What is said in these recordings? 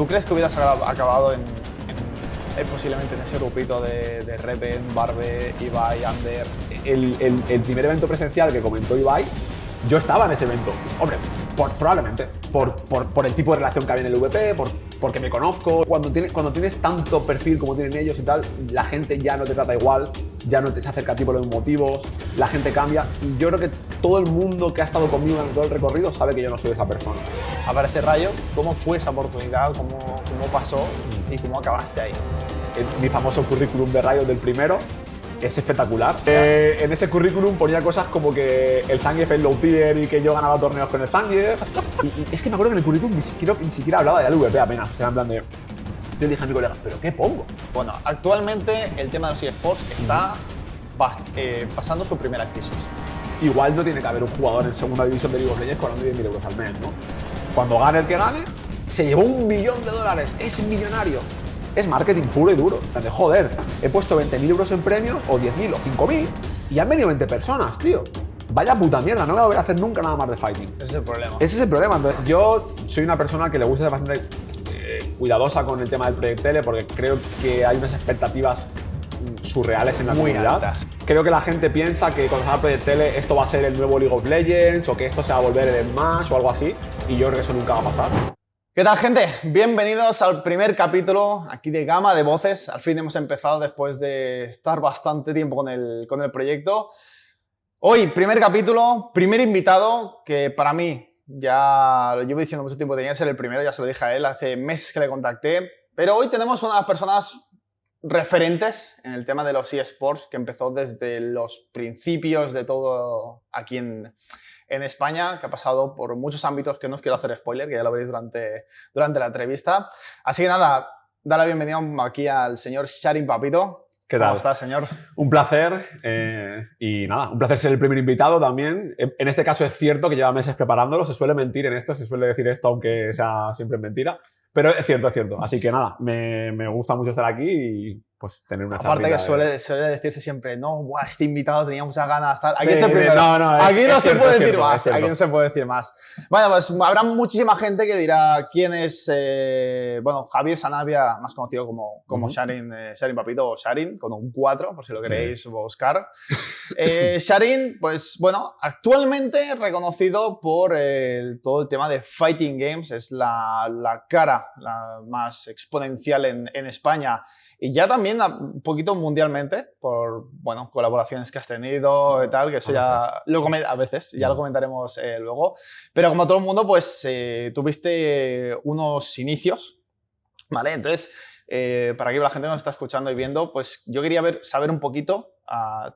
¿Tú crees que hubieras acabado posiblemente en ese grupito de Reven, Barbe, Ibai, Ander? El primer evento presencial que comentó Ibai, yo estaba en ese evento. Hombre, probablemente. Por el tipo de relación que había en el VP, porque me conozco. Cuando tienes tanto perfil como tienen ellos y tal, la gente ya no te trata igual, ya no te se acerca a ti por los motivos, la gente cambia. Y yo creo que todo el mundo que ha estado conmigo en todo el recorrido sabe que yo no soy esa persona. Aparece Rayo, ¿cómo fue esa oportunidad? ¿Cómo pasó? ¿Y cómo acabaste ahí? Mi famoso currículum de Riot del primero es espectacular. En ese currículum ponía cosas como que el Zangief es low tier y que yo ganaba torneos con el Zangief. Y es que me acuerdo que en el currículum ni siquiera hablaba de LVP apenas. O sea, en plan de... Yo dije a mi colega, ¿pero qué pongo? Bueno, actualmente el tema de los eSports está pasando su primera crisis. Igual no tiene que haber un jugador en segunda división de League of Legends cobrando 10.000 euros al mes, ¿no? Cuando gane el que gane, se llevó $1 millón, es millonario. Es marketing puro y duro. De joder, he puesto 20.000 euros en premios, o 10.000 o 5.000, y han venido 20 personas, tío. Vaya puta mierda, no voy a volver a hacer nunca nada más de fighting. Ese es el problema. Ese es el problema. Entonces, yo soy una persona que le gusta ser bastante cuidadosa con el tema del Project Tele, porque creo que hay unas expectativas surreales en la comunidad. Altas. Creo que la gente piensa que cuando salga Project Tele esto va a ser el nuevo League of Legends, o que esto se va a volver el Smash o algo así, y yo creo que eso nunca va a pasar. ¿Qué tal, gente? Bienvenidos al primer capítulo aquí de Gama de Voces. Al fin hemos empezado después de estar bastante tiempo con el proyecto. Hoy, primer capítulo, primer invitado, que para mí, ya lo llevo diciendo mucho tiempo, tenía que ser el primero, ya se lo dije a él, hace meses que le contacté. Pero hoy tenemos una de las personas referentes en el tema de los eSports, que empezó desde los principios de todo aquí en España, que ha pasado por muchos ámbitos que no os quiero hacer spoiler, que ya lo veréis durante la entrevista. Así que nada, da la bienvenida aquí al señor Sharin Papito. ¿Qué tal? ¿Cómo estás, señor? Un placer y nada, un placer ser el primer invitado también. En este caso es cierto que lleva meses preparándolo, se suele mentir en esto, se suele decir esto aunque sea siempre mentira, pero es cierto, es cierto. Así que nada, me gusta mucho estar aquí y pues tener una charla. Aparte que suele decirse siempre, no, buah, este invitado tenía muchas ganas, tal. Aquí Sí, es el primero. Aquí no se puede decir más. Aquí no se puede decir más. Bueno, pues habrá muchísima gente que dirá quién es, Javier Sanabria, más conocido como Sharin Papito o Sharin, con un 4, por si lo queréis buscar. Sharin, pues bueno, actualmente reconocido por todo el tema de Fighting Games, es la cara más exponencial en España. Y ya también un poquito mundialmente, por colaboraciones que has tenido y tal, que eso ya lo a veces, ya lo comentaremos luego. Pero como todo el mundo, pues tuviste unos inicios, ¿vale? Entonces, para que la gente nos está escuchando y viendo, pues yo quería saber un poquito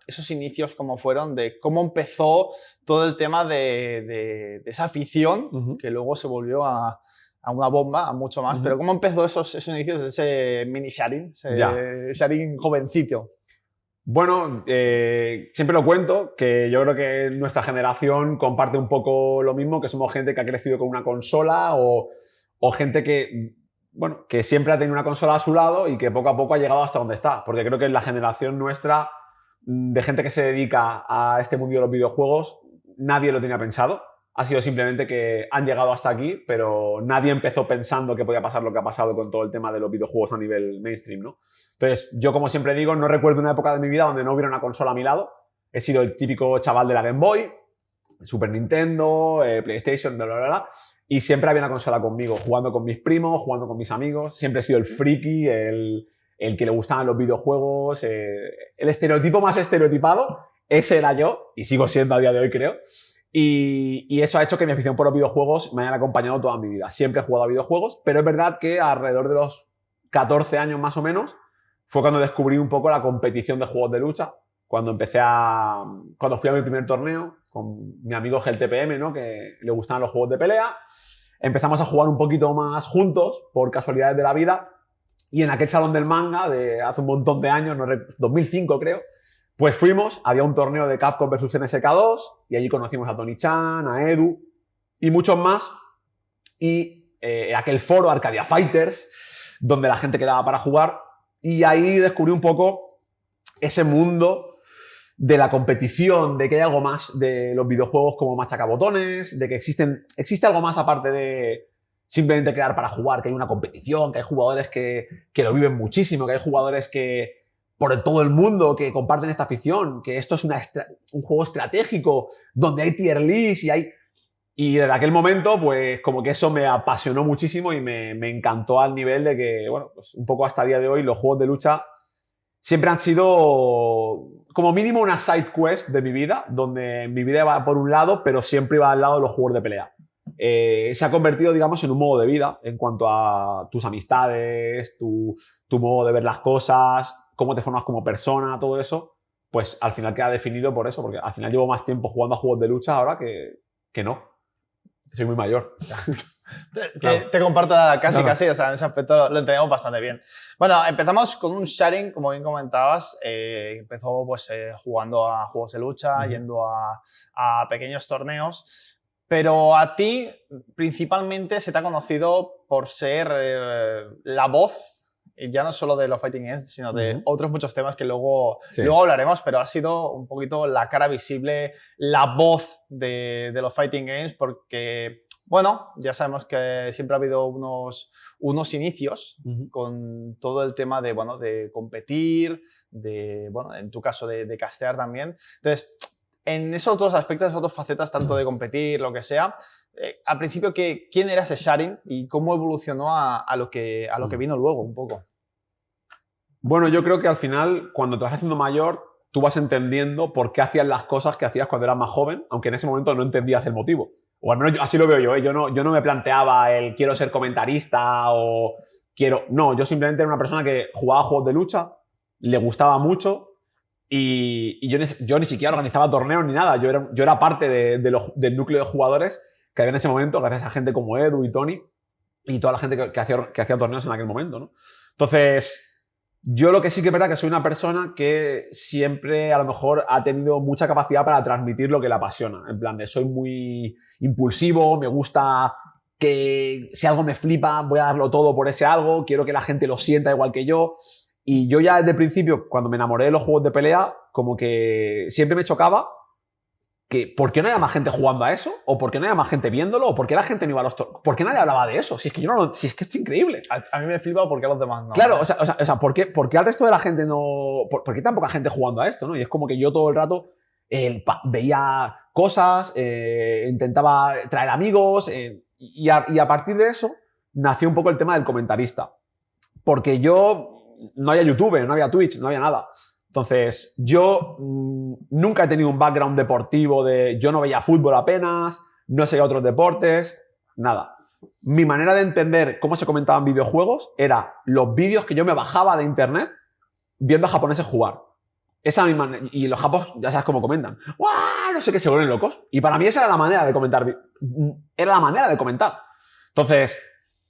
esos inicios, cómo fueron, de cómo empezó todo el tema de esa afición, que luego se volvió a una bomba, a mucho más, pero ¿cómo empezó esos inicios de ese mini Sharin, Sharin jovencito? Bueno, siempre lo cuento, que yo creo que nuestra generación comparte un poco lo mismo, que somos gente que ha crecido con una consola o gente que siempre ha tenido una consola a su lado y que poco a poco ha llegado hasta donde está, porque creo que la generación nuestra de gente que se dedica a este mundo de los videojuegos, nadie lo tenía pensado. Ha sido simplemente que han llegado hasta aquí, pero nadie empezó pensando que podía pasar lo que ha pasado con todo el tema de los videojuegos a nivel mainstream, ¿no? Entonces, yo como siempre digo, no recuerdo una época de mi vida donde no hubiera una consola a mi lado. He sido el típico chaval de la Game Boy, Super Nintendo, PlayStation, bla, bla, bla, bla, y siempre había una consola conmigo, jugando con mis primos, jugando con mis amigos. Siempre he sido el friki, el que le gustaban los videojuegos, el estereotipo más estereotipado. Ese era yo, y sigo siendo a día de hoy, creo. Y eso ha hecho que mi afición por los videojuegos me haya acompañado toda mi vida. Siempre he jugado a videojuegos, pero es verdad que alrededor de los 14 años más o menos fue cuando descubrí un poco la competición de juegos de lucha. Cuando fui a mi primer torneo con mi amigo GLTPM, ¿no? Que le gustaban los juegos de pelea. Empezamos a jugar un poquito más juntos por casualidades de la vida. Y en aquel salón del manga de hace un montón de años, 2005 creo, pues fuimos, había un torneo de Capcom vs NSK2 y allí conocimos a Tony Chan, a Edu y muchos más. Y aquel foro Arcadia Fighters, donde la gente quedaba para jugar, y ahí descubrí un poco ese mundo de la competición, de que hay algo más de los videojuegos como machacabotones, de que existe algo más aparte simplemente crear para jugar, que hay una competición, que hay jugadores que lo viven muchísimo, que hay jugadores que por todo el mundo que comparten esta afición, que esto es un juego estratégico donde hay tier list y desde aquel momento, pues como que eso me apasionó muchísimo y me encantó al nivel de que, bueno, pues un poco hasta el día de hoy los juegos de lucha siempre han sido como mínimo una side quest de mi vida, donde mi vida va por un lado, pero siempre iba al lado de los juegos de pelea. Se ha convertido, digamos, en un modo de vida en cuanto a tus amistades, tu modo de ver las cosas, cómo te formas como persona, todo eso, pues al final queda definido por eso, porque al final llevo más tiempo jugando a juegos de lucha ahora que no. Soy muy mayor. Claro. Te comparto casi, o sea, en ese aspecto lo entendemos bastante bien. Bueno, empezamos con un sharing, como bien comentabas, empezó pues jugando a juegos de lucha, yendo a pequeños torneos, pero a ti principalmente se te ha conocido por ser la voz, y ya no solo de los Fighting Games, sino de otros muchos temas que luego hablaremos, pero ha sido un poquito la cara visible, la voz de los Fighting Games, porque, bueno, ya sabemos que siempre ha habido unos inicios con todo el tema de, bueno, de competir, de, bueno, en tu caso de castear también. Entonces, en esos dos aspectos, esas dos facetas, tanto de competir, lo que sea, al principio, ¿quién era ese Sharin y cómo evolucionó a lo que vino luego un poco? Bueno, yo creo que al final, cuando te vas haciendo mayor, tú vas entendiendo por qué hacías las cosas que hacías cuando eras más joven, aunque en ese momento no entendías el motivo. O al menos así lo veo yo, ¿eh? Yo no me planteaba el quiero ser comentarista o quiero... No, yo simplemente era una persona que jugaba juegos de lucha, le gustaba mucho y yo ni siquiera organizaba torneos ni nada. Yo era parte del núcleo de jugadores que había en ese momento, gracias a gente como Edu y Tony y toda la gente que hacía torneos en aquel momento, ¿no? Entonces, yo lo que sí que es verdad que soy una persona que siempre a lo mejor ha tenido mucha capacidad para transmitir lo que le apasiona. En plan de soy muy impulsivo, me gusta que si algo me flipa voy a darlo todo por ese algo, quiero que la gente lo sienta igual que yo. Y yo ya desde el principio, cuando me enamoré de los juegos de pelea, como que siempre me chocaba que ¿por qué no había más gente jugando a eso? ¿O por qué no había más gente viéndolo? ¿O por qué la gente no iba a los ¿por qué nadie hablaba de eso? Si es que si es que es increíble. A mí me flipa porque a los demás no. Claro, o sea ¿por qué al resto de la gente no... ¿Por qué tan poca gente jugando a esto, no? Y es como que yo todo el rato veía cosas, intentaba traer amigos, y a partir de eso nació un poco el tema del comentarista. Porque yo... No había YouTube, no había Twitch, no había nada. Entonces, yo nunca he tenido un background deportivo yo no veía fútbol apenas, no seguía otros deportes, nada. Mi manera de entender cómo se comentaban videojuegos era los vídeos que yo me bajaba de internet viendo a japoneses jugar. Esa es mi manera. Y los japoneses, ya sabes cómo comentan. ¡Guau! No sé qué, se vuelven locos. Y para mí esa era la manera de comentar. Era la manera de comentar. Entonces,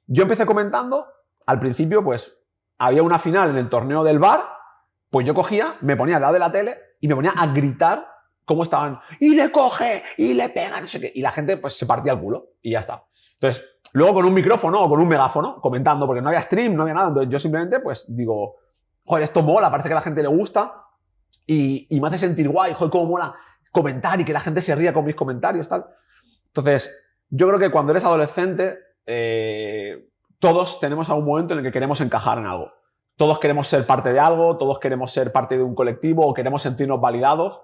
yo empecé comentando. Al principio, pues, había una final en el torneo del bar. Pues yo cogía, me ponía al lado de la tele y me ponía a gritar cómo estaban. ¡Y le coge! ¡Y le pega! No sé qué. Y la gente, pues, se partía el culo. Y ya está. Entonces, luego con un micrófono o con un megáfono, comentando, porque no había stream, no había nada. Entonces, yo simplemente, pues, digo, joder, esto mola, parece que a la gente le gusta. Y me hace sentir guay, joder, cómo mola comentar y que la gente se ría con mis comentarios, tal. Entonces, yo creo que cuando eres adolescente, todos tenemos algún momento en el que queremos encajar en algo. Todos queremos ser parte de algo, todos queremos ser parte de un colectivo o queremos sentirnos validados.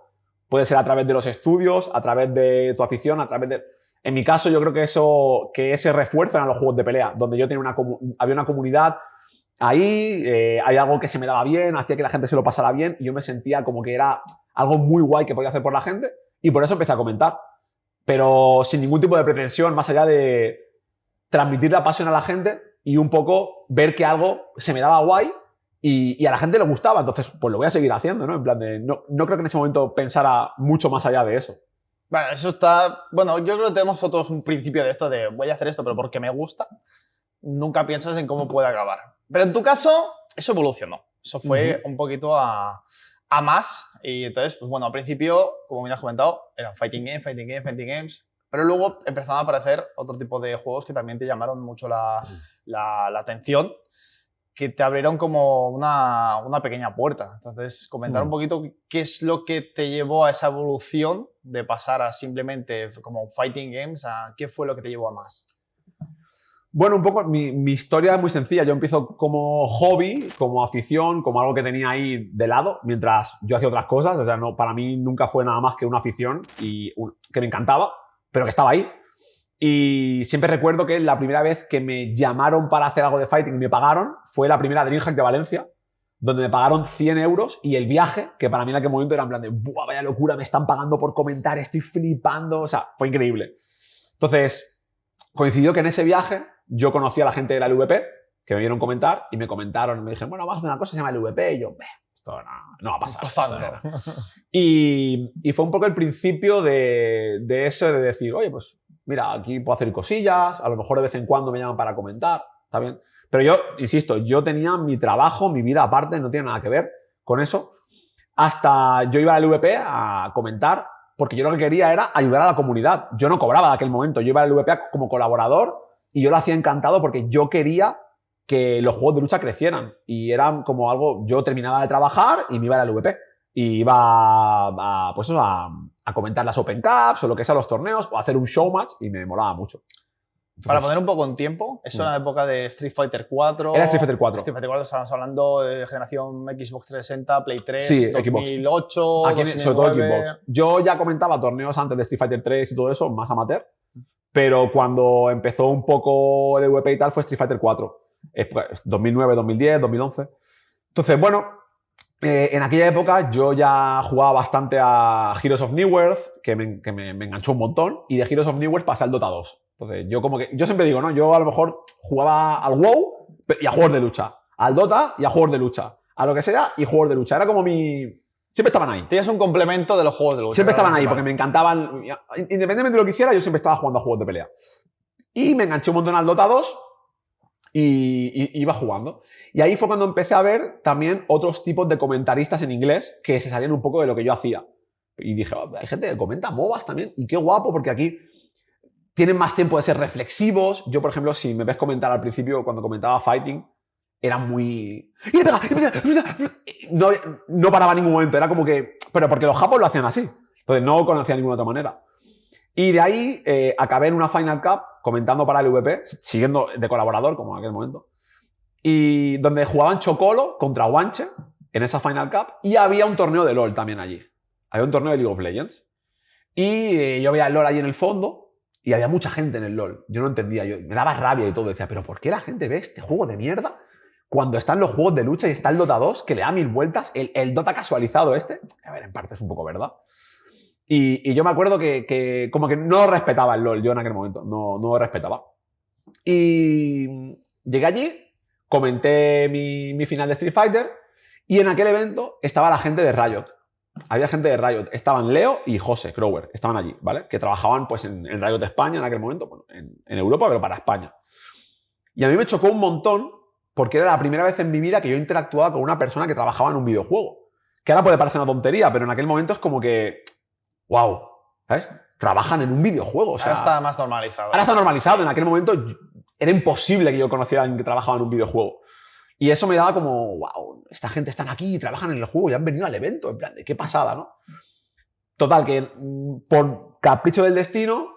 Puede ser a través de los estudios, a través de tu afición, a través de... En mi caso, yo creo que ese refuerzo eran los juegos de pelea, donde yo tenía había una comunidad ahí, había algo que se me daba bien, hacía que la gente se lo pasara bien y yo me sentía como que era algo muy guay que podía hacer por la gente y por eso empecé a comentar. Pero sin ningún tipo de pretensión, más allá de transmitir la pasión a la gente y un poco ver que algo se me daba guay y a la gente le gustaba. Entonces, pues lo voy a seguir haciendo, ¿no? En plan de, no creo que en ese momento pensara mucho más allá de eso. Bueno, eso está... Bueno, yo creo que tenemos todos un principio de esto de voy a hacer esto, pero porque me gusta. Nunca piensas en cómo puede acabar. Pero en tu caso, eso evolucionó. Eso fue un poquito a más. Y entonces, pues bueno, al principio, como me has comentado, eran fighting games. Pero luego empezaron a aparecer otro tipo de juegos que también te llamaron mucho la atención, que te abrieron como una pequeña puerta. Entonces, comentar un poquito qué es lo que te llevó a esa evolución de pasar a simplemente como fighting games, a qué fue lo que te llevó a más. Bueno, un poco, mi historia es muy sencilla. Yo empiezo como hobby, como afición, como algo que tenía ahí de lado, mientras yo hacía otras cosas. O sea, no, para mí nunca fue nada más que una afición que me encantaba, pero que estaba ahí. Y siempre recuerdo que la primera vez que me llamaron para hacer algo de fighting y me pagaron fue la primera DreamHack de Valencia, donde me pagaron 100 euros y el viaje, que para mí en aquel momento era en plan de ¡buah, vaya locura! Me están pagando por comentar, estoy flipando. O sea, fue increíble. Entonces, coincidió que en ese viaje yo conocí a la gente de la LVP, que me vieron comentar y me comentaron, me dijeron, bueno, vamos a hacer una cosa, se llama LVP, y yo, esto no va a pasar. Pasando. Y fue un poco el principio de eso, de decir, oye, pues mira, aquí puedo hacer cosillas, a lo mejor de vez en cuando me llaman para comentar, está bien. Pero yo, insisto, yo tenía mi trabajo, mi vida aparte, no tiene nada que ver con eso. Hasta yo iba a la LVP a comentar, porque yo lo que quería era ayudar a la comunidad. Yo no cobraba en aquel momento, yo iba a la LVP como colaborador y yo lo hacía encantado porque yo quería que los juegos de lucha crecieran. Y eran como algo, yo terminaba de trabajar y me iba a la LVP. Y iba a comentar las Open Cups o lo que sea, los torneos, o hacer un show match y me molaba mucho. Entonces, para poner un poco en tiempo, eso era la época de Street Fighter 4. Era Street Fighter 4. Street Fighter 4, estábamos hablando de generación Xbox 360, Play 3, sí, 2008, aquí, 2009. sobre todo Xbox. Yo ya comentaba torneos antes de Street Fighter 3 y todo eso, más amateur, pero cuando empezó un poco el EVP y tal fue Street Fighter 4. 2009, 2010, 2011. Entonces, bueno, en aquella época yo ya jugaba bastante a Heroes of Newerth, que me enganchó un montón, y de Heroes of Newerth pasé al Dota 2. Entonces, yo siempre digo, ¿no? Yo a lo mejor jugaba al WoW y a juegos de lucha, al Dota y a juegos de lucha, a lo que sea y juegos de lucha. Era como mi... Siempre estaban ahí. Tienes un complemento de los juegos de lucha. Siempre estaban ahí porque me encantaban. Independientemente de lo que hiciera, yo siempre estaba jugando a juegos de pelea. Y me enganché un montón al Dota 2 y iba jugando. Y ahí fue cuando empecé a ver también otros tipos de comentaristas en inglés que se salían un poco de lo que yo hacía. Y dije, oh, hay gente que comenta MOBAs también. Y qué guapo, porque aquí tienen más tiempo de ser reflexivos. Yo, por ejemplo, si me ves comentar al principio, cuando comentaba Fighting, era muy... No paraba en ningún momento, era como que... Pero porque los japos lo hacían así. Entonces no conocía ninguna otra manera. Y de ahí acabé en una Final Cup comentando para el VP, siguiendo de colaborador, como en aquel momento. Y donde jugaban Chocolo contra Wanche en esa Final Cup. Y había un torneo de LoL también allí. Había un torneo de League of Legends. Y yo veía el LoL allí en el fondo. Y había mucha gente en el LoL. Yo no entendía. Me daba rabia y todo. Decía, ¿pero por qué la gente ve este juego de mierda? Cuando están los juegos de lucha y está el Dota 2, que le da 1000 vueltas, el Dota casualizado este, a ver, en parte es un poco verdad. Y yo me acuerdo que como que no respetaba el LoL yo en aquel momento, no lo respetaba. Y llegué allí, comenté mi final de Street Fighter y en aquel evento estaba la gente de Riot. Había gente de Riot, estaban Leo y José Crower, estaban allí, ¿vale? Que trabajaban pues en Riot España en aquel momento, bueno, en Europa, pero para España. Y a mí me chocó un montón porque era la primera vez en mi vida que yo interactuaba con una persona que trabajaba en un videojuego. Que ahora puede parecer una tontería, pero en aquel momento es como que... ¡Wow! ¿Sabes? Trabajan en un videojuego. O sea, ahora está más normalizado. Ahora está normalizado. En aquel momento era imposible que yo conociera a alguien que trabajaba en un videojuego. Y eso me daba como... ¡Wow! Esta gente están aquí y trabajan en el juego y han venido al evento. En plan, de qué pasada, ¿no? Total, que por capricho del destino,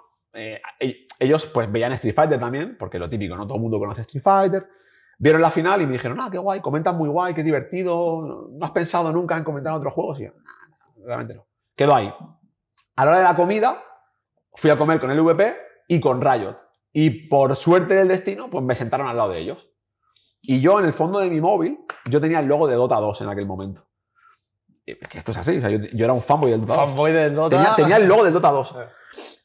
ellos pues veían Street Fighter también, porque lo típico, ¿no? Todo el mundo conoce Street Fighter. Vieron la final y me dijeron, qué guay, comentan muy guay, qué divertido, ¿no has pensado nunca en comentar otros juegos? Y yo, realmente no. Quedó ahí. A la hora de la comida, fui a comer con el VP y con Riot. Y por suerte del destino, pues me sentaron al lado de ellos. Y yo, en el fondo de mi móvil, yo tenía el logo de Dota 2 en aquel momento. Que esto es así, o sea, yo era un fanboy del Dota 2. Fanboy del Dota. Tenía el logo del Dota 2.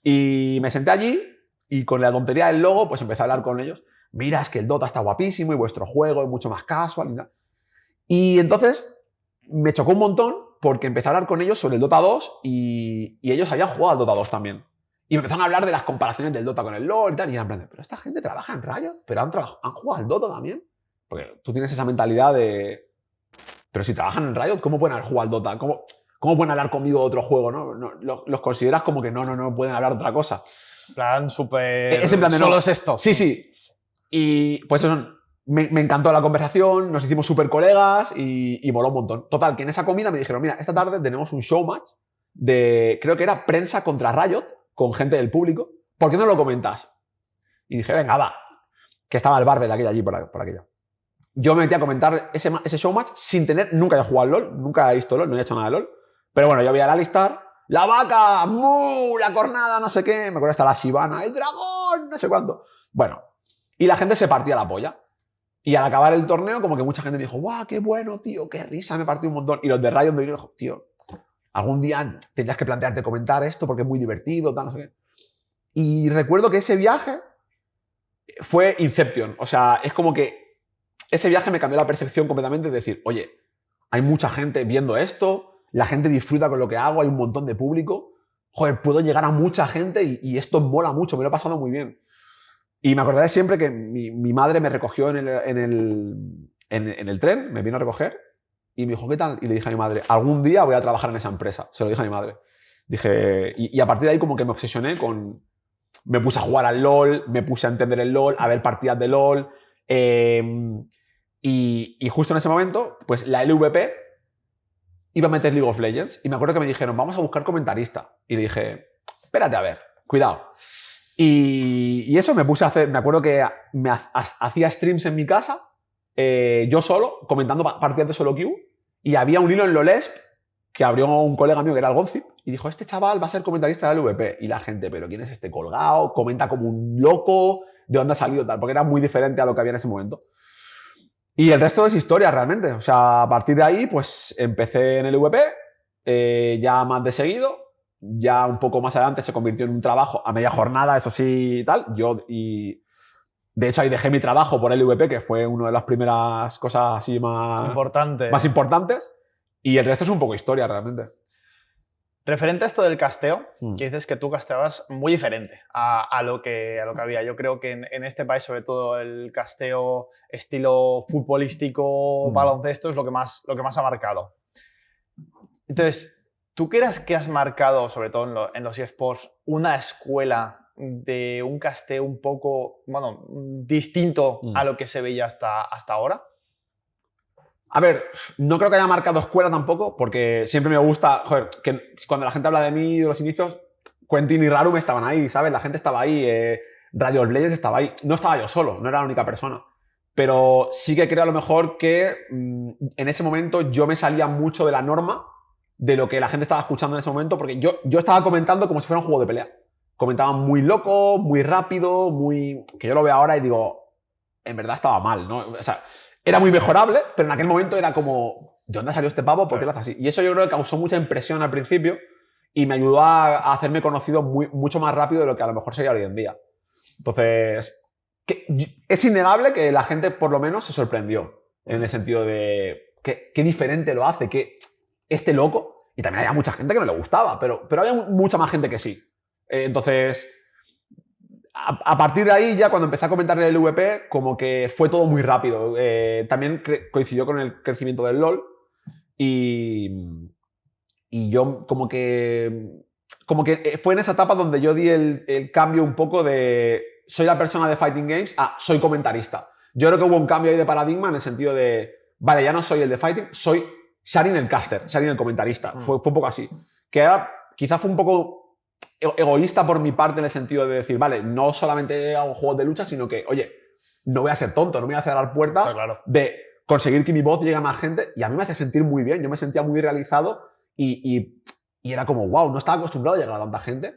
Y me senté allí y con la tontería del logo, pues empecé a hablar con ellos. Mira, es que el Dota está guapísimo y vuestro juego es mucho más casual. Y entonces me chocó un montón porque empecé a hablar con ellos sobre el Dota 2 y ellos habían jugado al Dota 2 también. Y me empezaron a hablar de las comparaciones del Dota con el LoL y tal. Y eran en plan, pero esta gente trabaja en Riot, pero han jugado al Dota también. Porque tú tienes esa mentalidad de... Pero si trabajan en Riot, ¿cómo pueden haber jugado al Dota? ¿Cómo pueden hablar conmigo de otro juego? ¿No? Los consideras como que no pueden hablar de otra cosa. Plan súper... Es en plan de solo es esto. Sí. Y pues eso, me encantó la conversación, nos hicimos súper colegas y moló un montón. Total, que en esa comida me dijeron, mira, esta tarde tenemos un show match de, creo que era prensa contra Riot, con gente del público. ¿Por qué no lo comentas? Y dije, venga, va. que estaba el Barber de aquella allí por aquella. Yo me metí a comentar ese showmatch sin tener, nunca he jugado al LoL, nunca he visto LoL, no he hecho nada de LoL. Pero bueno, yo vi al Alistar, la vaca, la cornada, no sé qué, me acuerdo hasta la Shyvana, el dragón, no sé cuánto. Bueno, y la gente se partía la polla. Y al acabar el torneo, como que mucha gente me dijo, ¡guau, qué bueno, tío, qué risa, me partí un montón! Y los de Riot me dijeron, tío, algún día tendrías que plantearte comentar esto porque es muy divertido, tal, no sé qué. Y recuerdo que ese viaje fue Inception. O sea, es como que ese viaje me cambió la percepción completamente de decir, oye, hay mucha gente viendo esto, la gente disfruta con lo que hago, hay un montón de público, joder, puedo llegar a mucha gente y esto mola mucho, me lo he pasado muy bien. Y me acordaré siempre que mi madre me recogió en el tren, me vino a recoger y me dijo, ¿qué tal? Y le dije a mi madre, algún día voy a trabajar en esa empresa. Se lo dije a mi madre. Dije, y a partir de ahí como que me obsesioné con... Me puse a jugar al LoL, me puse a entender el LoL, a ver partidas de LoL. Y justo en ese momento, pues la LVP iba a meter League of Legends. Y me acuerdo que me dijeron, vamos a buscar comentarista. Y le dije, espérate a ver, cuidado. Y eso me puse a hacer, me acuerdo que hacía streams en mi casa, yo solo, comentando partidas de solo queue, y había un hilo en LoLesp que abrió un colega mío que era el Gonzip, y dijo, este chaval va a ser comentarista de la LVP. Y la gente, ¿pero quién es este colgado? Comenta como un loco, ¿de dónde ha salido tal? Porque era muy diferente a lo que había en ese momento. Y el resto es historia realmente. O sea, a partir de ahí, pues empecé en el LVP, ya más de seguido. Ya un poco más adelante se convirtió en un trabajo a media jornada, eso sí y tal. De hecho, ahí dejé mi trabajo por el LVP, que fue una de las primeras cosas así más importantes. Y el resto es un poco historia, realmente. Referente a esto del casteo, que dices que tú casteabas muy diferente a lo que había. Yo creo que en este país, sobre todo, el casteo estilo futbolístico, baloncesto, es lo que más ha marcado. Entonces, ¿tú crees que has marcado, sobre todo en los eSports, una escuela de un casteo un poco, bueno, distinto a lo que se veía hasta ahora? A ver, no creo que haya marcado escuela tampoco, porque siempre me gusta, joder, que cuando la gente habla de mí, de los inicios, Quentin y Rarum estaban ahí, ¿sabes? La gente estaba ahí, Radio Blades estaba ahí. No estaba yo solo, no era la única persona. Pero sí que creo a lo mejor que en ese momento yo me salía mucho de la norma de lo que la gente estaba escuchando en ese momento, porque yo estaba comentando como si fuera un juego de pelea. Comentaba muy loco, muy rápido, que yo lo veo ahora y digo, en verdad estaba mal, ¿no? O sea, era muy mejorable, pero en aquel momento era como, ¿de dónde salió este pavo? ¿Por qué lo hace así? Y eso yo creo que causó mucha impresión al principio y me ayudó a hacerme conocido mucho más rápido de lo que a lo mejor sería hoy en día. Entonces, es innegable que la gente por lo menos se sorprendió en el sentido de qué diferente lo hace, que este loco, y también había mucha gente que no le gustaba, pero había mucha más gente que sí. Entonces, a partir de ahí, ya cuando empecé a comentar el LVP, como que fue todo muy rápido. También coincidió con el crecimiento del LoL y yo como que fue en esa etapa donde yo di el cambio un poco de soy la persona de Fighting Games a soy comentarista. Yo creo que hubo un cambio ahí de paradigma en el sentido de, vale, ya no soy el de Fighting, soy Sharin el caster, Sharin el comentarista. Fue un poco así. Que era, quizás fue un poco egoísta por mi parte en el sentido de decir, vale, no solamente hago juegos de lucha, sino que, oye, no voy a ser tonto, no me voy a cerrar puertas de conseguir que mi voz llegue a más gente, y a mí me hace sentir muy bien, yo me sentía muy realizado y era como, wow, no estaba acostumbrado a llegar a tanta gente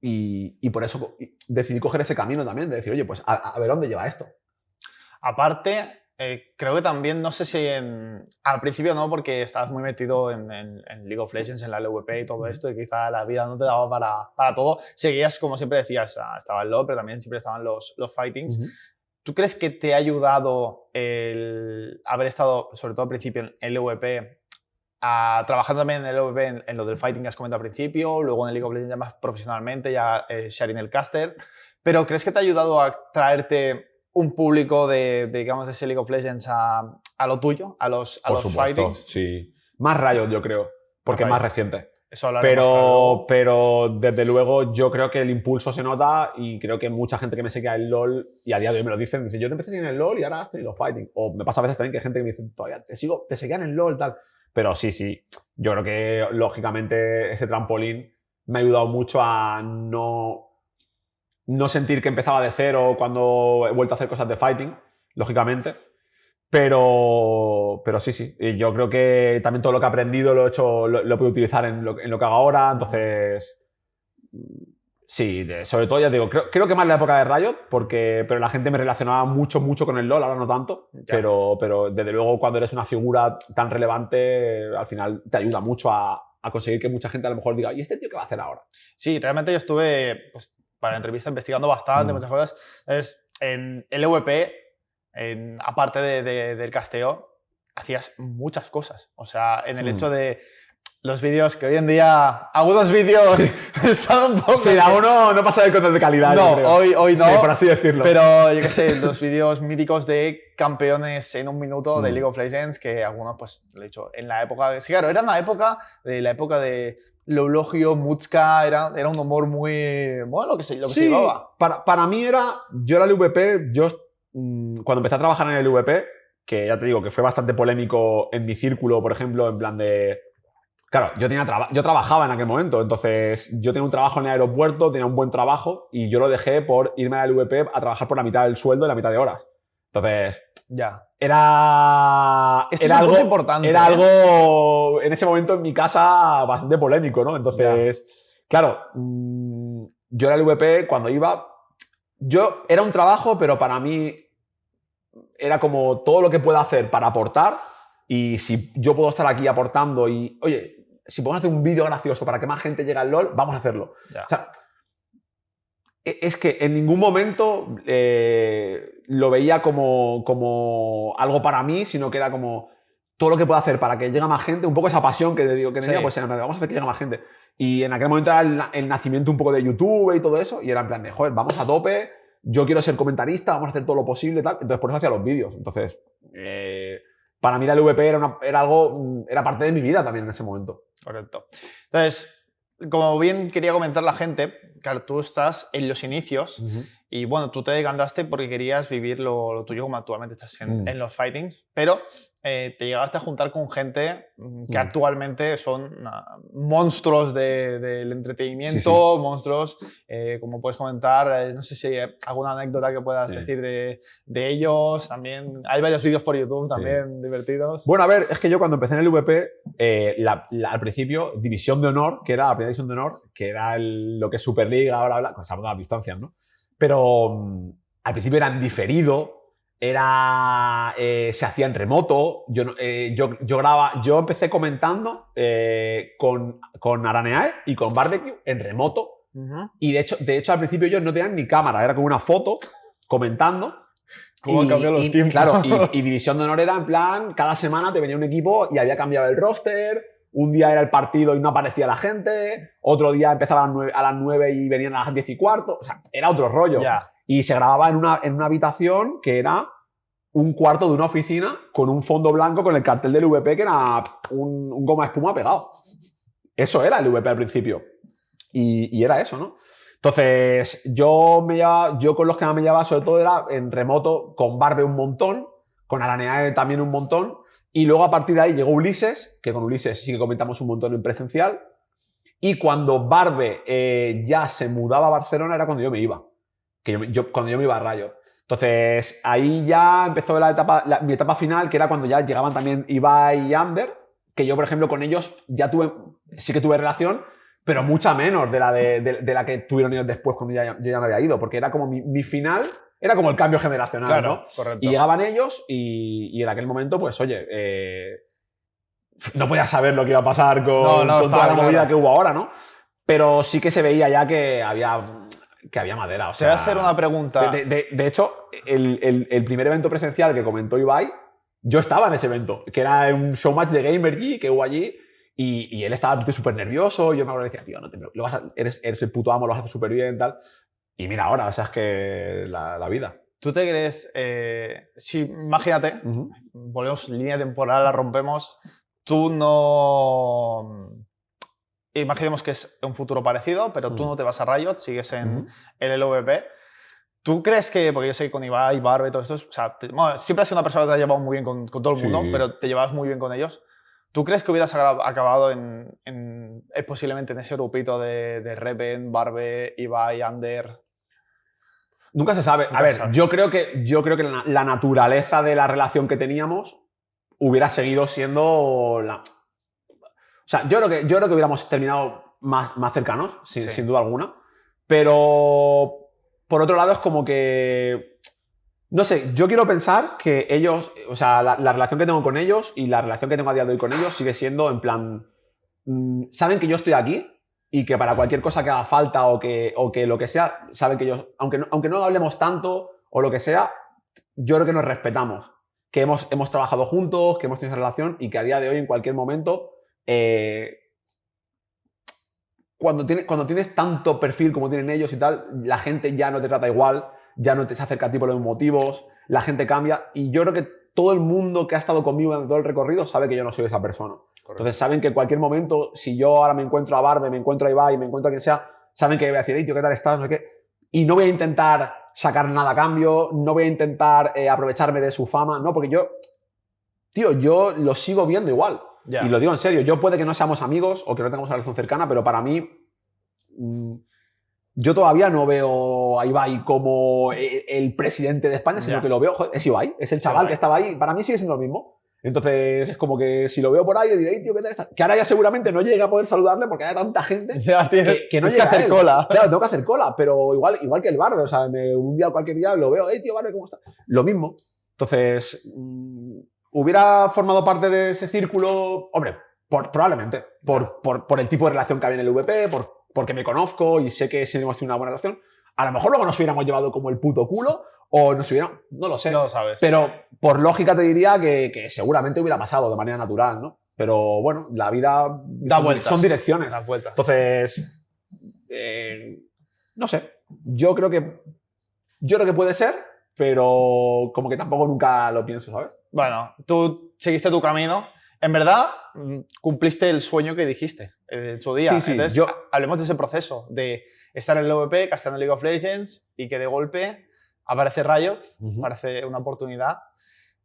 y por eso decidí coger ese camino también, de decir, oye, pues a ver dónde lleva esto. Aparte, creo que también, no sé si al principio no, porque estabas muy metido en League of Legends, en la LVP y todo esto, y quizá la vida no te daba para todo. Seguías, como siempre decías, estaba el LoL, pero también siempre estaban los fightings. ¿Tú crees que te ha ayudado el haber estado, sobre todo al principio, en LVP, trabajando también en el LVP, en lo del fighting que has comentado al principio, luego en el League of Legends ya más profesionalmente, ya Sharing el caster, pero ¿crees que te ha ayudado a traerte un público digamos, de ese League of Legends a lo tuyo, a los fightings? Sí. Más Riot, yo creo, porque es más reciente. Eso hablaremos. Pero desde luego yo creo que el impulso se nota y creo que mucha gente que me seguía en LoL y a día de hoy me lo dicen, yo te empecé en el LoL y ahora estoy en los fighting. O me pasa a veces también que hay gente que me dice, todavía te seguían en LoL tal. Pero sí, yo creo que lógicamente ese trampolín me ha ayudado mucho a no no sentir que empezaba de cero cuando he vuelto a hacer cosas de fighting, lógicamente. Pero sí. Y yo creo que también todo lo que he aprendido lo puedo utilizar en lo que hago ahora. Entonces, sí, sobre todo ya digo, creo que más la época de Riot, pero la gente me relacionaba mucho con el LoL, ahora no tanto. Pero desde luego cuando eres una figura tan relevante, al final te ayuda mucho a conseguir que mucha gente a lo mejor diga, ¿y este tío qué va a hacer ahora? Sí, realmente yo estuve, pues, para la entrevista investigando bastante, muchas cosas. Entonces, en LVP, aparte del casteo, hacías muchas cosas. O sea, en el hecho de los vídeos que hoy en día, algunos vídeos están un poco... Sí, aún no pasa de control de calidad. No, hoy no. Sí, por así decirlo. Pero yo qué sé, los vídeos míticos de campeones en un minuto de League of Legends, que algunos, pues, lo he dicho, en la época... Sí, claro, era la época de Leulogio, Mutzka, era un humor muy... Bueno, lo que se llevaba. Para mí yo era el LVP, cuando empecé a trabajar en el LVP, que ya te digo que fue bastante polémico en mi círculo, por ejemplo, en plan de... Claro, yo trabajaba en aquel momento, entonces yo tenía un trabajo en el aeropuerto, tenía un buen trabajo y yo lo dejé por irme al LVP a trabajar por la mitad del sueldo y la mitad de horas. Entonces, era algo importante. Era algo, en ese momento en mi casa, bastante polémico, ¿no? Entonces, claro, yo era el LVP cuando iba... Era un trabajo, pero para mí era como todo lo que pueda hacer para aportar. Y si yo puedo estar aquí aportando y, oye, si podemos hacer un vídeo gracioso para que más gente llegue al LoL, vamos a hacerlo. O sea, es que en ningún momento lo veía como algo para mí, sino que era como todo lo que puedo hacer para que llegue más gente, un poco esa pasión que te digo que tenía, pues vamos a hacer que llegue más gente. Y en aquel momento era el nacimiento un poco de YouTube y todo eso, y era en plan de, joder, vamos a tope, yo quiero ser comentarista, vamos a hacer todo lo posible y tal. Entonces por eso hacía los vídeos. Entonces... para mí la LVP era parte de mi vida también en ese momento. Correcto. Entonces, como bien quería comentar la gente, claro, tú estás en los inicios y bueno, tú te decantaste porque querías vivir lo tuyo como actualmente estás en los fightings, pero te llegaste a juntar con gente que actualmente son monstruos del entretenimiento, monstruos, como puedes comentar, no sé si hay alguna anécdota que puedas decir de ellos, también hay varios vídeos por YouTube también divertidos. Bueno, a ver, es que yo cuando empecé en el VP, al principio, División de Honor, que era la primera División de Honor, que era lo que es Superliga, ahora con las distancias, ¿no? Pero al principio era en diferido, se hacía en remoto. Yo empecé comentando con Araneae y con Barbecue en remoto. Y de hecho al principio ellos no tenían ni cámara, era como una foto comentando. ¿Cómo han cambiado los tiempos? Claro, y División de Honor era en plan, cada semana te venía un equipo y había cambiado el roster. Un día era el partido y no aparecía la gente. Otro día empezaba a las 9 y venían a las 10:15. O sea, era otro rollo. Y se grababa en una habitación que era un cuarto de una oficina con un fondo blanco con el cartel del VP que era un goma espuma pegado. Eso era el VP al principio. Y era eso, ¿no? Entonces, yo con los que más me llevaba sobre todo era en remoto con Barbe un montón, con Araneae también un montón. Y luego a partir de ahí llegó Ulises, que con Ulises sí que comentamos un montón en presencial. Y cuando Barbe ya se mudaba a Barcelona era cuando yo me iba. Cuando yo me iba a Riot. Entonces ahí ya empezó mi etapa final, que era cuando ya llegaban también Ibai y Amber, que yo por ejemplo con ellos sí que tuve relación, pero mucha menos de la que tuvieron ellos después cuando yo ya me había ido, porque era como mi final... Era como el cambio generacional, claro, ¿no? Correcto. Y llegaban ellos y en aquel momento, pues, oye, no podías saber lo que iba a pasar con toda la movida que hubo ahora, ¿no? Pero sí que se veía ya que había madera. O sea, te voy a hacer una pregunta. De hecho, el primer evento presencial que comentó Ibai, yo estaba en ese evento, que era un showmatch de Gamergy que hubo allí. Y él estaba súper nervioso. Yo me acuerdo que decía, tío, eres el puto amo, lo vas a hacer súper bien, tal. Y mira ahora, o sea, es que la vida. ¿Tú te crees, imagínate, volvemos línea temporal, la rompemos, tú no... Imaginemos que es un futuro parecido, pero tú no te vas a Riot, sigues en el LVP. ¿Tú crees que, porque yo sé que con Ibai, Barbe, todo esto, o sea, siempre has sido una persona que te ha llevado muy bien con todo el mundo, pero te llevabas muy bien con ellos. ¿Tú crees que hubieras acabado posiblemente en ese grupito de Reven, Barbe, Ibai, Ander? Nunca se sabe. Nunca A ver, se sabe. yo creo que la naturaleza de la relación que teníamos hubiera seguido siendo la... O sea, yo creo que hubiéramos terminado más cercanos, Sí. sin duda alguna. Pero, por otro lado, es como que... No sé, yo quiero pensar que ellos... O sea, la relación que tengo con ellos y la relación que tengo a día de hoy con ellos sigue siendo en plan... saben que yo estoy aquí y que para cualquier cosa que haga falta o que lo que sea, saben que ellos... Aunque no hablemos tanto o lo que sea, yo creo que nos respetamos. Que hemos trabajado juntos, que hemos tenido esa relación y que a día de hoy, en cualquier momento... Cuando tienes tanto perfil como tienen ellos y tal, la gente ya no te trata igual, ya no te se acerca a ti por los motivos, la gente cambia y yo creo que todo el mundo que ha estado conmigo en todo el recorrido sabe que yo no soy esa persona. Correcto. Entonces saben que en cualquier momento, si yo ahora me encuentro a Barbe, me encuentro a Ibai, me encuentro a quien sea, saben que voy a decir, tío, ¿qué tal estás? No sé qué. Y no voy a intentar sacar nada a cambio, no voy a intentar aprovecharme de su fama, no, porque yo lo sigo viendo igual. Yeah. Y lo digo en serio, yo puede que no seamos amigos o que no tengamos una relación cercana, pero para mí, yo todavía no veo a Ibai como el presidente de España, sino que lo veo, joder, es Ibai, es el chaval que estaba ahí, para mí sigue siendo lo mismo. Entonces es como que si lo veo por ahí le diré, tío, ¿qué tal está? Que ahora ya seguramente no llegue a poder saludarle porque hay tanta gente que no llega que hacer cola. Claro, tengo que hacer cola, pero igual que el Barbe, o sea, un día, cualquier día lo veo, tío, Barbe, ¿cómo está? Lo mismo. Entonces... ¿Hubiera formado parte de ese círculo? Hombre, probablemente. Por el tipo de relación que había en el VP, porque me conozco y sé que si hemos tenido una buena relación. A lo mejor luego nos hubiéramos llevado como el puto culo o nos hubiéramos... No lo sé. No lo sabes. Pero por lógica te diría que seguramente hubiera pasado de manera natural, ¿no? Pero bueno, la vida da vueltas. Son direcciones. Da vueltas. Entonces, no sé. Yo creo que puede ser, pero como que tampoco nunca lo pienso, ¿sabes? Bueno, tú seguiste tu camino. En verdad, cumpliste el sueño que dijiste en su día. Sí, entonces, hablemos de ese proceso, de estar en el OVP, estar en League of Legends y que de golpe aparece Riot, aparece una oportunidad.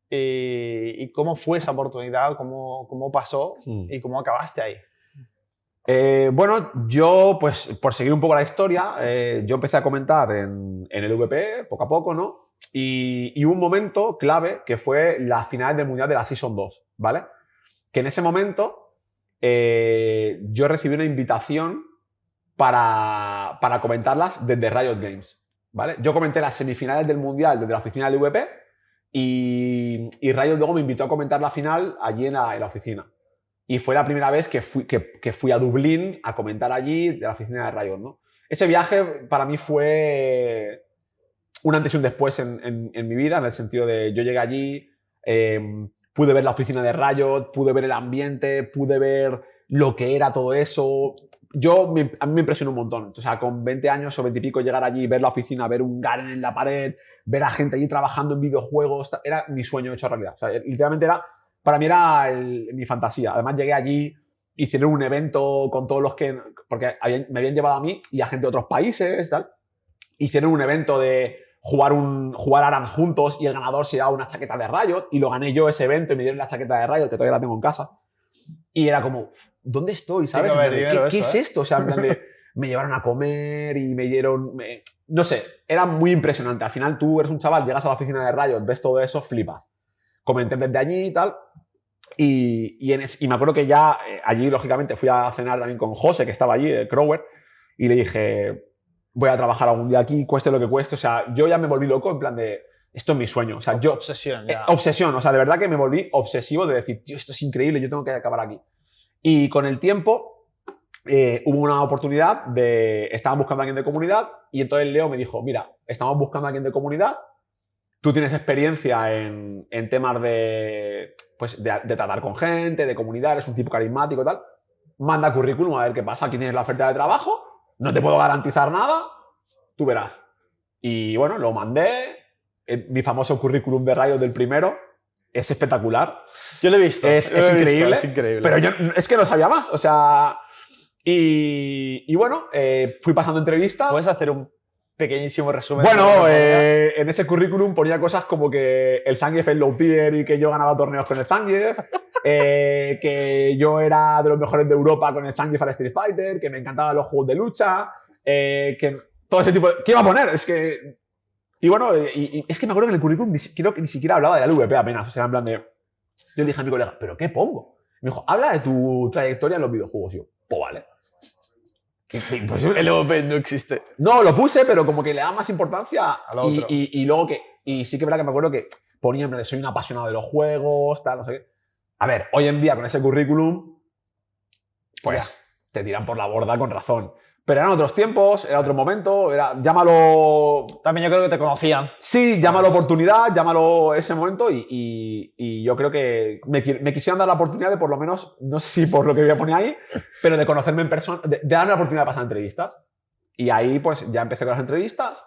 ¿Y cómo fue esa oportunidad? ¿Cómo pasó? ¿Y cómo acabaste ahí? Bueno, yo, pues, por seguir un poco la historia, yo empecé a comentar en el VP, poco a poco, ¿no? Y hubo un momento clave que fue la final del Mundial de la Season 2, ¿vale? Que en ese momento yo recibí una invitación para comentarlas desde Riot Games, ¿vale? Yo comenté las semifinales del Mundial desde la oficina del VP y Riot luego me invitó a comentar la final allí en la oficina. Y fue la primera vez que fui a Dublín a comentar allí de la oficina de Riot, ¿no? Ese viaje para mí fue un antes y un después en mi vida, en el sentido de yo llegué allí, pude ver la oficina de Riot, pude ver el ambiente, pude ver lo que era todo eso. A mí me impresionó un montón. O sea, con 20 años o 20 y pico llegar allí, ver la oficina, ver un Garen en la pared, ver a gente allí trabajando en videojuegos, era mi sueño hecho realidad. O sea, literalmente para mí era mi fantasía. Además llegué allí, hicieron un evento con todos los que... Porque me habían llevado a mí y a gente de otros países, tal. Hicieron un evento de jugar ARAMS juntos y el ganador se daba una chaqueta de Riot y lo gané yo ese evento y me dieron la chaqueta de Riot que todavía la tengo en casa. Y era como, ¿dónde estoy? ¿Sabes? ¿Qué es esto? O sea, en plan de, me llevaron a comer y me dieron... no sé, era muy impresionante. Al final tú eres un chaval, llegas a la oficina de Riot, ves todo eso, flipas. Comenté desde allí y tal. Y me acuerdo que ya allí, lógicamente, fui a cenar también con José, que estaba allí, el Crower, y le dije... voy a trabajar algún día aquí, cueste lo que cueste. O sea, yo ya me volví loco en plan de, esto es mi sueño. O sea, obsesión, ya. Obsesión, o sea, de verdad que me volví obsesivo de decir, tío, esto es increíble, yo tengo que acabar aquí. Y con el tiempo hubo una oportunidad estaban buscando a alguien de comunidad y entonces Leo me dijo, mira, estamos buscando a alguien de comunidad, tú tienes experiencia en temas de tratar con gente, de comunidad, eres un tipo carismático y tal, manda currículum a ver qué pasa, aquí tienes la oferta de trabajo. No te puedo garantizar nada, tú verás. Y bueno, lo mandé. Mi famoso currículum de Riot del primero es espectacular. Yo lo he visto. Es increíble. Es increíble. Pero yo es que no sabía más. O sea, y bueno, fui pasando entrevistas. ¿Puedes hacer un pequeñísimo resumen? Bueno, en ese currículum ponía cosas como que el Zangief es low tier y que yo ganaba torneos con el Zangief. Que yo era de los mejores de Europa con el Zangief al Street Fighter, que me encantaban los juegos de lucha, que todo ese tipo de... ¿Qué iba a poner? Es que Y bueno, y es que me acuerdo que en el currículum creo que ni siquiera hablaba de la LVP apenas. O sea, en plan de... Yo le dije a mi colega, ¿pero qué pongo? Me dijo, habla de tu trayectoria en los videojuegos. Y yo, pues vale. Qué imposible. El LVP no existe. No, lo puse, pero como que le da más importancia a lo otro. Y luego que... Y sí que es verdad que me acuerdo que ponía en plan de soy un apasionado de los juegos, tal, no sé qué. A ver, hoy en día con ese currículum, pues te tiran por la borda con razón. Pero eran otros tiempos, era otro momento, era, llámalo... También yo creo que te conocían. Sí, llámalo oportunidad, llámalo ese momento y yo creo que me quisieron dar la oportunidad de por lo menos, no sé si por lo que voy a poner ahí, pero de conocerme en persona, de darme la oportunidad de pasar entrevistas. Y ahí pues ya empecé con las entrevistas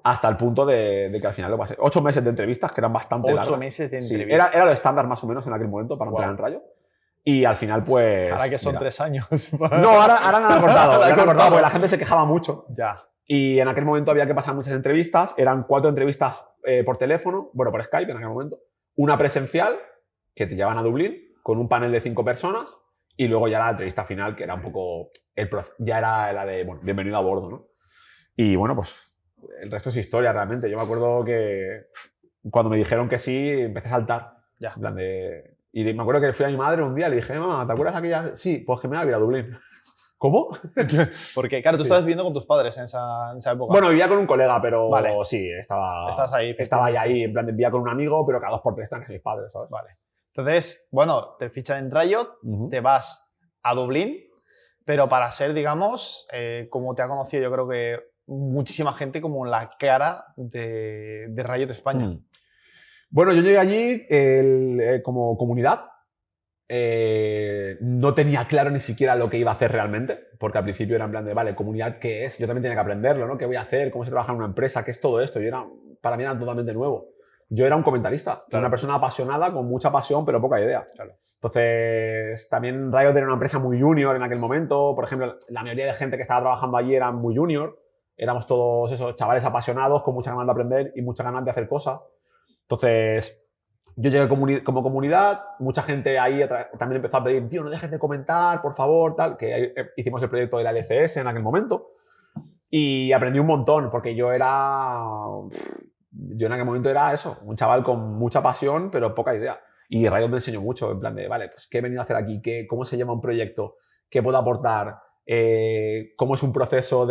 hasta el punto de que al final lo pasé. 8 meses de entrevistas, que eran bastante largas. 8 meses de Sí, entrevistas. era lo estándar más o menos en aquel momento para entrar en Rayo. Y al final, pues... Ahora que son 3 años. No, ahora no han cortado. La han cortado porque la gente se quejaba mucho. Ya. Y en aquel momento había que pasar muchas entrevistas. Eran 4 entrevistas por teléfono, bueno, por Skype en aquel momento. Una presencial, que te llevan a Dublín, con un panel de 5 personas. Y luego ya la entrevista final, que era un poco... ya era la de, bueno, bienvenido a bordo, ¿no? Y bueno, pues el resto es historia realmente. Yo me acuerdo que cuando me dijeron que sí, empecé a saltar. Ya. En plan de... Y me acuerdo que fui a mi madre un día y le dije, mamá, ¿te acuerdas aquella? Sí, pues que me voy a ir a Dublín. ¿Cómo? Porque, claro, tú Sí. estabas viviendo con tus padres en esa época. Bueno, vivía con un colega, pero Vale. sí, Estabas ahí. estaba ahí, en plan, vivía con un amigo, pero cada 2 por 3 están mis padres, ¿sabes? Vale. Entonces, bueno, te fichan en Riot, te vas a Dublín, pero para ser, digamos, como te ha conocido yo creo que muchísima gente como la cara de Riot España. Bueno, yo llegué allí como comunidad. No tenía claro ni siquiera lo que iba a hacer realmente, porque al principio era en plan de, vale, comunidad, ¿qué es? Yo también tenía que aprenderlo, ¿no? ¿Qué voy a hacer? ¿Cómo se trabaja en una empresa? ¿Qué es todo esto? Para mí era totalmente nuevo. Yo era un comentarista, una persona apasionada, con mucha pasión, pero poca idea. Claro. Entonces, también Riot era una empresa muy junior en aquel momento. Por ejemplo, la mayoría de gente que estaba trabajando allí eran muy junior. Éramos todos esos chavales apasionados, con mucha ganas de aprender y mucha ganas de hacer cosas. Entonces, yo llegué como comunidad, mucha gente ahí también empezó a pedir, tío, no dejes de comentar, por favor, tal, que hicimos el proyecto de la LCS en aquel momento y aprendí un montón, porque yo en aquel momento era eso, un chaval con mucha pasión, pero poca idea. Y Riot me enseñó mucho, en plan de, vale, pues, ¿qué he venido a hacer aquí? ¿Cómo se llama un proyecto? ¿Qué puedo aportar? ¿Cómo es un proceso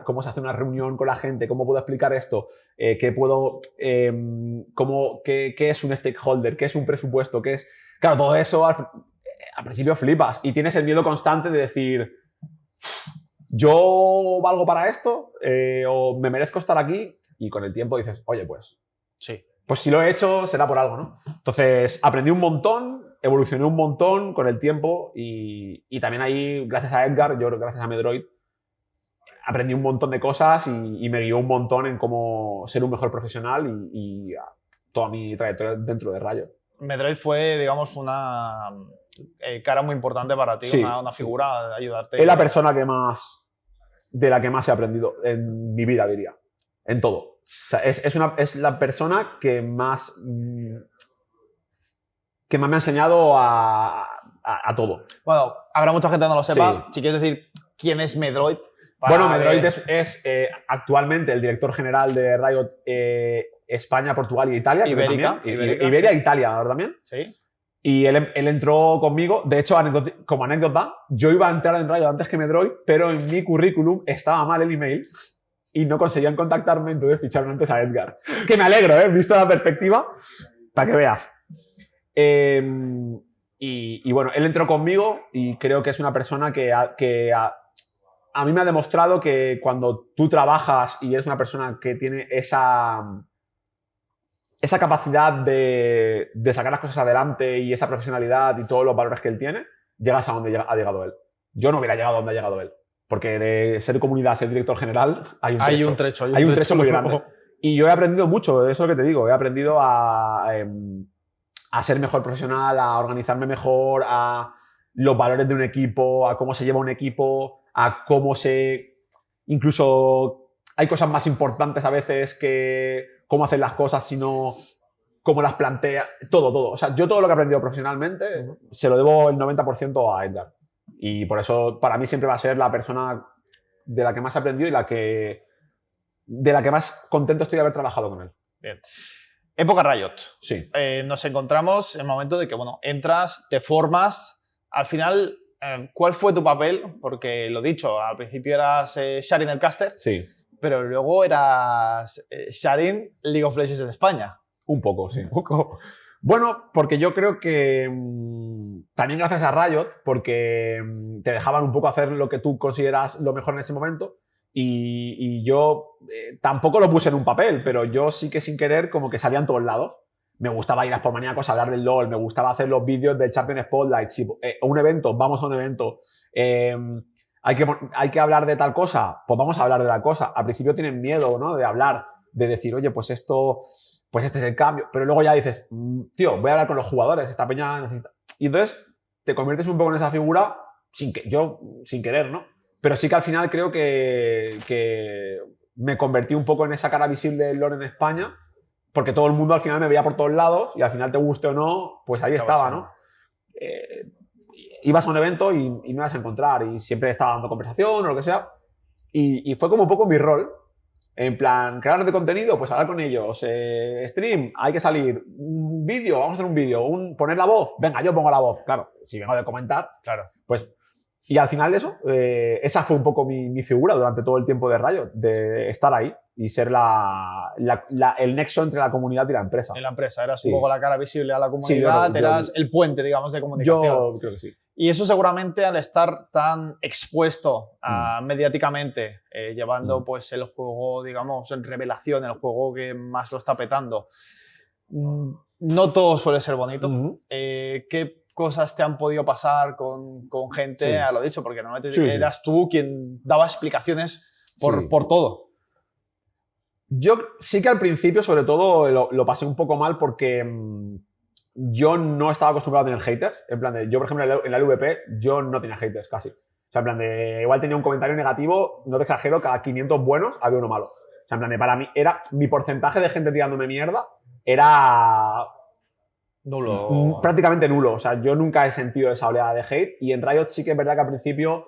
cómo se hace una reunión con la gente? ¿Cómo puedo explicar esto? ¿Qué es un stakeholder? ¿Qué es un presupuesto? ¿Qué es? Claro, todo eso al principio flipas y tienes el miedo constante de decir, ¿yo valgo para esto? ¿O me merezco estar aquí? Y con el tiempo dices, oye, pues sí. Pues si lo he hecho será por algo, ¿no? Entonces aprendí un montón, evolucioné un montón con el tiempo y también ahí, gracias a Edgar, yo gracias a Medroid, aprendí un montón de cosas y me guió un montón en cómo ser un mejor profesional y toda mi trayectoria dentro de Riot. Medroid fue, digamos, una cara muy importante para ti, Sí, una figura de ayudarte. Es la persona de la que más he aprendido en mi vida, diría, en todo. O sea, es la persona que más me ha enseñado a todo. Bueno, habrá mucha gente que no lo sepa. Sí. Si quieres decir quién es Medroid. Bueno, Medroid es actualmente el director general de Riot España, Portugal y Italia. Ibérica, Iberia e Italia ahora también. Sí. Y él entró conmigo. De hecho, como anécdota, yo iba a entrar en Riot antes que Medroid, pero en mi currículum estaba mal el email y no conseguían contactarme, entonces ficharon antes a Edgar. Que me alegro, visto la perspectiva, para que veas. Y bueno, él entró conmigo y creo que es una persona que a mí me ha demostrado que cuando tú trabajas y eres una persona que tiene esa capacidad de sacar las cosas adelante y esa profesionalidad y todos los valores que él tiene, llegas a donde ha llegado él. Yo no hubiera llegado a donde ha llegado él. Porque de ser comunidad a ser director general hay un trecho. Hay un trecho muy grande. Y yo he aprendido mucho, eso es lo que te digo. He aprendido a ser mejor profesional, a organizarme mejor, a los valores de un equipo, a cómo se lleva un equipo, a cómo incluso hay cosas más importantes a veces que cómo hacer las cosas, sino cómo las plantea. Todo. O sea, yo todo lo que he aprendido profesionalmente se lo debo el 90% a Edgar. Y por eso para mí siempre va a ser la persona de la que más he aprendido y la que de la que más contento estoy de haber trabajado con él. Bien. Época Riot. Sí. Nos encontramos en el momento de que, bueno, entras, te formas. Al final, ¿cuál fue tu papel? Porque lo dicho, al principio eras Sharin el caster, Sí. pero luego eras Sharin League of Legends en España. Un poco, sí. Un poco. Bueno, porque yo creo que también gracias a Riot, porque te dejaban un poco hacer lo que tú consideras lo mejor en ese momento. Y yo tampoco lo puse en un papel, pero yo sí que sin querer como que salía en todos lados. Me gustaba ir a Sportmaníacos a hablar del LoL, me gustaba hacer los vídeos del Champion Spotlight. Si un evento, vamos a un evento. Hay que hablar de tal cosa, pues vamos a hablar de tal cosa. Al principio tienen miedo, ¿no? De hablar, de decir, oye, pues esto, pues este es el cambio. Pero luego ya dices, tío, voy a hablar con los jugadores, esta peña necesita. Y entonces te conviertes un poco en esa figura sin querer, ¿no? Pero sí que al final creo que me convertí un poco en esa cara visible del LoL en España, porque todo el mundo al final me veía por todos lados y al final te guste o no, pues ahí estaba, ¿no? Ibas a un evento y me ibas a encontrar y siempre estaba dando conversación o lo que sea. Y fue como un poco mi rol. En plan, creadores de contenido, pues hablar con ellos. Stream, hay que salir. Un vídeo, vamos a hacer un vídeo. Poner la voz, venga, yo pongo la voz. Claro, si vengo de comentar, Claro. pues... Y al final de eso, esa fue un poco mi figura durante todo el tiempo de Riot, de estar ahí y ser el nexo entre la comunidad y la empresa. En la empresa, eras Sí. un poco la cara visible a la comunidad, yo- eras el puente, digamos, de comunicación. Yo creo que sí. Y eso seguramente al estar tan expuesto mediáticamente, llevando pues el juego, digamos, en revelación, el juego que más lo está petando, no todo suele ser bonito. Ujú. ¿Qué cosas te han podido pasar con gente, Sí. a lo dicho? Porque normalmente Sí, sí. eras tú quien daba explicaciones por, Sí. por todo. Yo sí que al principio, sobre todo, lo pasé un poco mal porque yo no estaba acostumbrado a tener haters. En plan de, yo, por ejemplo, en la LVP, yo no tenía haters casi. O sea, en plan de, igual tenía un comentario negativo, no te exagero, cada 500 buenos había uno malo. O sea, en plan de, para mí, mi porcentaje de gente tirándome mierda era Nulo. prácticamente nulo. O sea, yo nunca he sentido esa oleada de hate. Y en Riot sí que es verdad que al principio,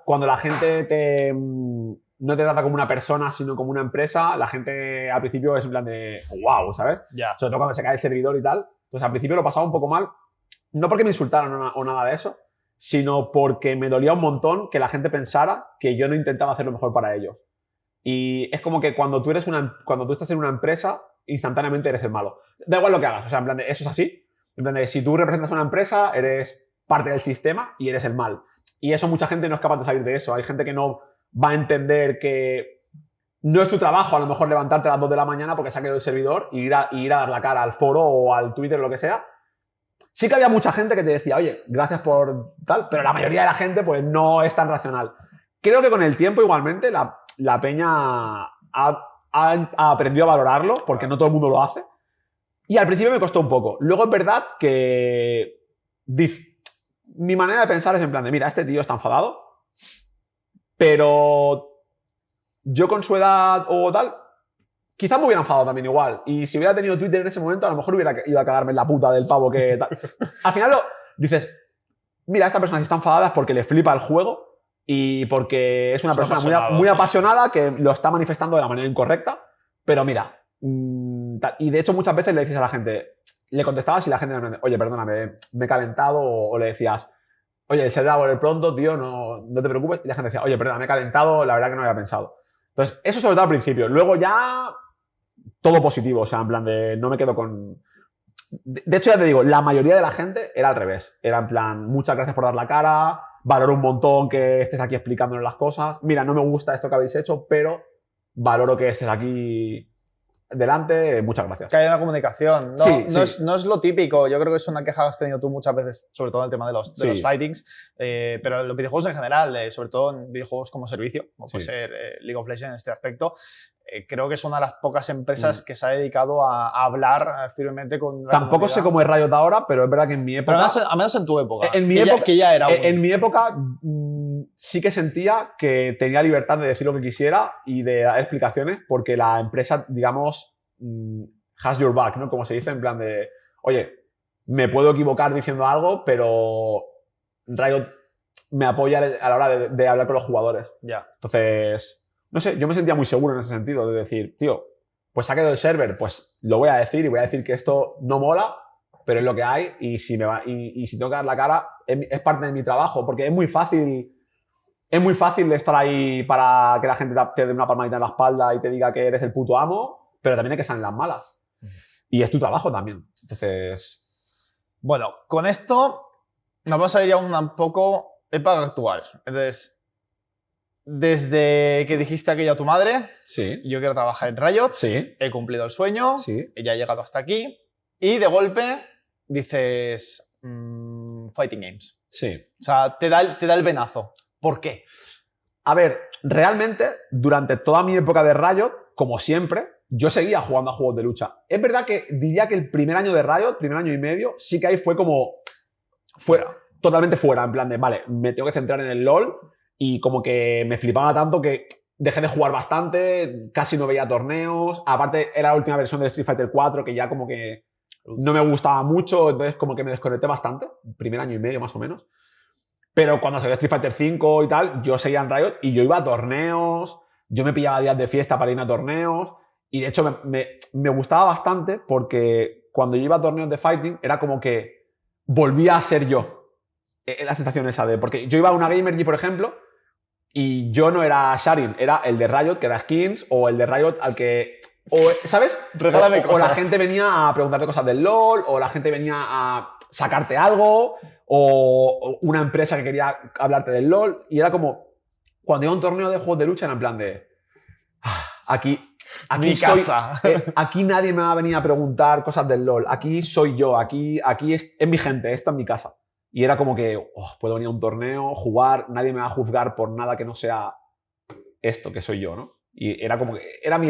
cuando la gente no te trata como una persona, sino como una empresa, la gente al principio es en plan de wow, ¿sabes? Ya. Sobre todo cuando se cae el servidor y tal. Entonces al principio lo pasaba un poco mal. No porque me insultaran o nada de eso, sino porque me dolía un montón que la gente pensara que yo no intentaba hacer lo mejor para ellos. Y es como que cuando tú estás en una empresa, instantáneamente eres el malo. Da igual lo que hagas, o sea, en plan de, eso es así. En plan de, si tú representas una empresa, eres parte del sistema y eres el mal. Y eso mucha gente no es capaz de salir de eso. Hay gente que no va a entender que no es tu trabajo a lo mejor levantarte a las 2 de la mañana porque se ha quedado el servidor y ir a dar la cara al foro o al Twitter o lo que sea. Sí que había mucha gente que te decía, oye, gracias por tal, pero la mayoría de la gente pues no es tan racional. Creo que con el tiempo igualmente la peña ha aprendido a valorarlo porque no todo el mundo lo hace. Y al principio me costó un poco. Luego es verdad que mi manera de pensar es en plan de, mira, este tío está enfadado, pero yo con su edad o tal, quizás me hubiera enfadado también igual. Y si hubiera tenido Twitter en ese momento, a lo mejor hubiera ido a cagarme en la puta del pavo que tal. Al final dices, mira, esta persona si está enfadada es porque le flipa el juego y porque es una persona muy apasionada que lo está manifestando de la manera incorrecta. Pero mira, y de hecho muchas veces le dices a la gente, le contestabas y la gente le decía, oye, perdóname, me he calentado, o le decías, oye, el server el pronto, tío, no te preocupes. Y la gente decía, oye, perdón, me he calentado, la verdad que no había pensado. Entonces, eso sobre todo al principio. Luego ya, todo positivo, o sea, en plan de, no me quedo con... De hecho, ya te digo, la mayoría de la gente era al revés. Era en plan, muchas gracias por dar la cara, valoro un montón que estés aquí explicándonos las cosas. Mira, no me gusta esto que habéis hecho, pero valoro que estés aquí delante, muchas gracias. Que haya una comunicación. No es lo típico. Yo creo que es una queja que has tenido tú muchas veces, sobre todo en el tema de los fightings, pero en los videojuegos en general, sobre todo en videojuegos como servicio, como puede ser League of Legends en este aspecto, creo que es una de las pocas empresas que se ha dedicado a hablar firmemente con la Tampoco comunidad. sé cómo es Riot ahora, pero es verdad que en mi época... Pero a menos en tu época. En mi época, que ya era en mi época sí que sentía que tenía libertad de decir lo que quisiera y de dar explicaciones porque la empresa, digamos, has your back, ¿no? Como se dice, en plan de, oye, me puedo equivocar diciendo algo, pero Riot me apoya a la hora de hablar con los jugadores. Ya. Entonces, no sé, yo me sentía muy seguro en ese sentido, de decir, tío, pues se ha quedado el server, pues lo voy a decir y voy a decir que esto no mola, pero es lo que hay y si, y si tengo que dar la cara, es parte de mi trabajo, porque es muy fácil estar ahí para que la gente te dé una palmadita en la espalda y te diga que eres el puto amo, pero también hay que salir las malas. Y es tu trabajo también. Entonces... Bueno, con esto nos vamos a ir ya un poco época actual. Entonces, desde que dijiste aquello a tu madre, sí, yo quiero trabajar en Riot, sí, he cumplido el sueño, sí, ya he llegado hasta aquí, y de golpe dices Fighting Games. sí. O sea, te da el venazo. ¿Por qué? A ver, realmente, durante toda mi época de Riot, como siempre, yo seguía jugando a juegos de lucha. Es verdad que diría que el primer año de Riot, primer año y medio, sí que ahí fue como... Fuera, totalmente fuera, en plan de, vale, me tengo que centrar en el LoL y como que me flipaba tanto que dejé de jugar bastante, casi no veía torneos. Aparte, era la última versión de Street Fighter 4 que ya como que no me gustaba mucho, entonces como que me desconecté bastante, primer año y medio más o menos. Pero cuando salió Street Fighter 5 y tal, yo seguía en Riot y yo iba a torneos, yo me pillaba días de fiesta para ir a torneos y de hecho me gustaba bastante porque cuando yo iba a torneos de fighting era como que volvía a ser yo. La sensación esa de... Porque yo iba a una Gamergy, por ejemplo, y yo no era Sharin, era el de Riot, que era Skins, o el de Riot al que... O, ¿sabes? Regálame cosas. O la gente venía a preguntarte cosas del LoL, o la gente venía a sacarte algo, o una empresa que quería hablarte del LoL, y era como... Cuando iba a un torneo de juegos de lucha era en plan de... Aquí mi casa. Aquí nadie me va a venir a preguntar cosas del LoL. Aquí soy yo, aquí es mi gente, esta es mi casa. Y era como que puedo venir a un torneo, jugar, nadie me va a juzgar por nada que no sea esto que soy yo, ¿no? Y era como que era mi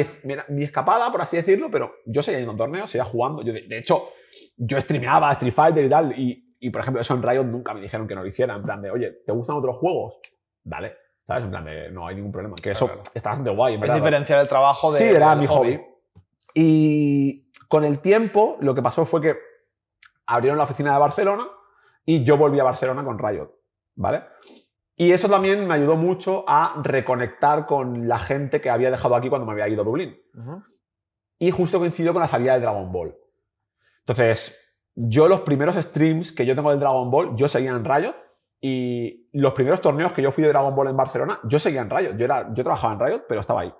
escapada, por así decirlo, pero yo seguía yendo a un torneo, seguía jugando. Yo, de hecho, yo streameaba Street Fighter y tal, y por ejemplo, eso en Riot nunca me dijeron que no lo hiciera. En plan de, oye, ¿te gustan otros juegos? Dale. ¿Sabes? En plan de, no hay ningún problema. Que eso está bastante guay, en verdad. Es diferenciar el trabajo de... Sí, era mi hobby. Y con el tiempo, lo que pasó fue que abrieron la oficina de Barcelona y yo volví a Barcelona con Riot, ¿vale? Y eso también me ayudó mucho a reconectar con la gente que había dejado aquí cuando me había ido a Dublín. Y justo coincidió con la salida del Dragon Ball. Entonces, yo los primeros streams que yo tengo del Dragon Ball, yo seguía en Riot. Y los primeros torneos que yo fui de Dragon Ball en Barcelona, yo seguía en Riot. Yo trabajaba en Riot, pero estaba ahí.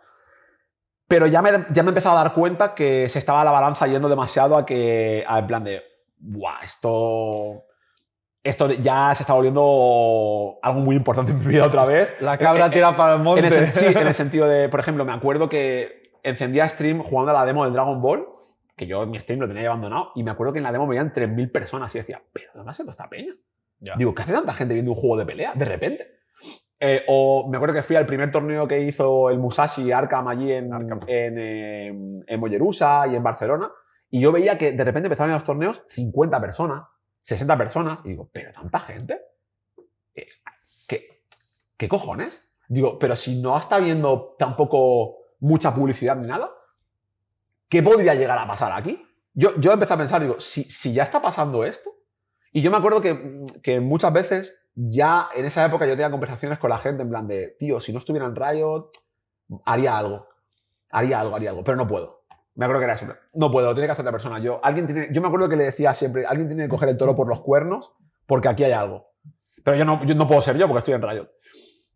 Pero ya me empezaba a dar cuenta que se estaba la balanza yendo demasiado en plan de, ¡buah! Esto ya se está volviendo algo muy importante en mi vida otra vez. La cabra tira para el monte. Sí, en el sentido de, por ejemplo, me acuerdo que encendía stream jugando a la demo del Dragon Ball, que yo mi stream lo tenía ya abandonado, y me acuerdo que en la demo veían 3.000 personas y decía, ¿pero dónde ha sido esta peña? Ya. Digo, ¿qué hace tanta gente viendo un juego de pelea de repente? O me acuerdo que fui al primer torneo que hizo el Musashi Arkham allí en Mollerusa y en Barcelona, y yo veía que de repente empezaban en los torneos 50 personas, 60 personas, y digo, ¿pero tanta gente? ¿Qué cojones? Digo, pero si no está viendo tampoco mucha publicidad ni nada, ¿qué podría llegar a pasar aquí? Yo empecé a pensar, digo, si ya está pasando esto. Y yo me acuerdo que muchas veces, ya en esa época yo tenía conversaciones con la gente en plan de, tío, si no estuviera en Riot, haría algo, pero no puedo. Me acuerdo que era eso, no puedo, lo tiene que hacer otra persona. Yo me acuerdo que le decía siempre, alguien tiene que coger el toro por los cuernos porque aquí hay algo. Pero yo no puedo ser yo porque estoy en Riot.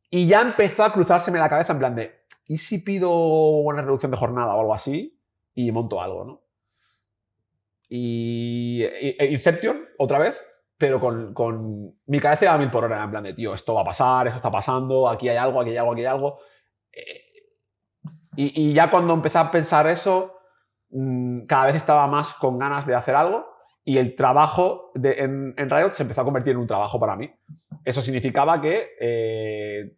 Y ya empezó a cruzárseme la cabeza en plan de, ¿y si pido una reducción de jornada o algo así? Y monto algo, ¿no? Y Inception, otra vez, pero con mi cabeza iba a 1000 por hora, en plan de, tío, esto va a pasar, eso está pasando, aquí hay algo, aquí hay algo, aquí hay algo. Y ya cuando empecé a pensar eso, cada vez estaba más con ganas de hacer algo y el trabajo en Riot se empezó a convertir en un trabajo para mí. Eso significaba que,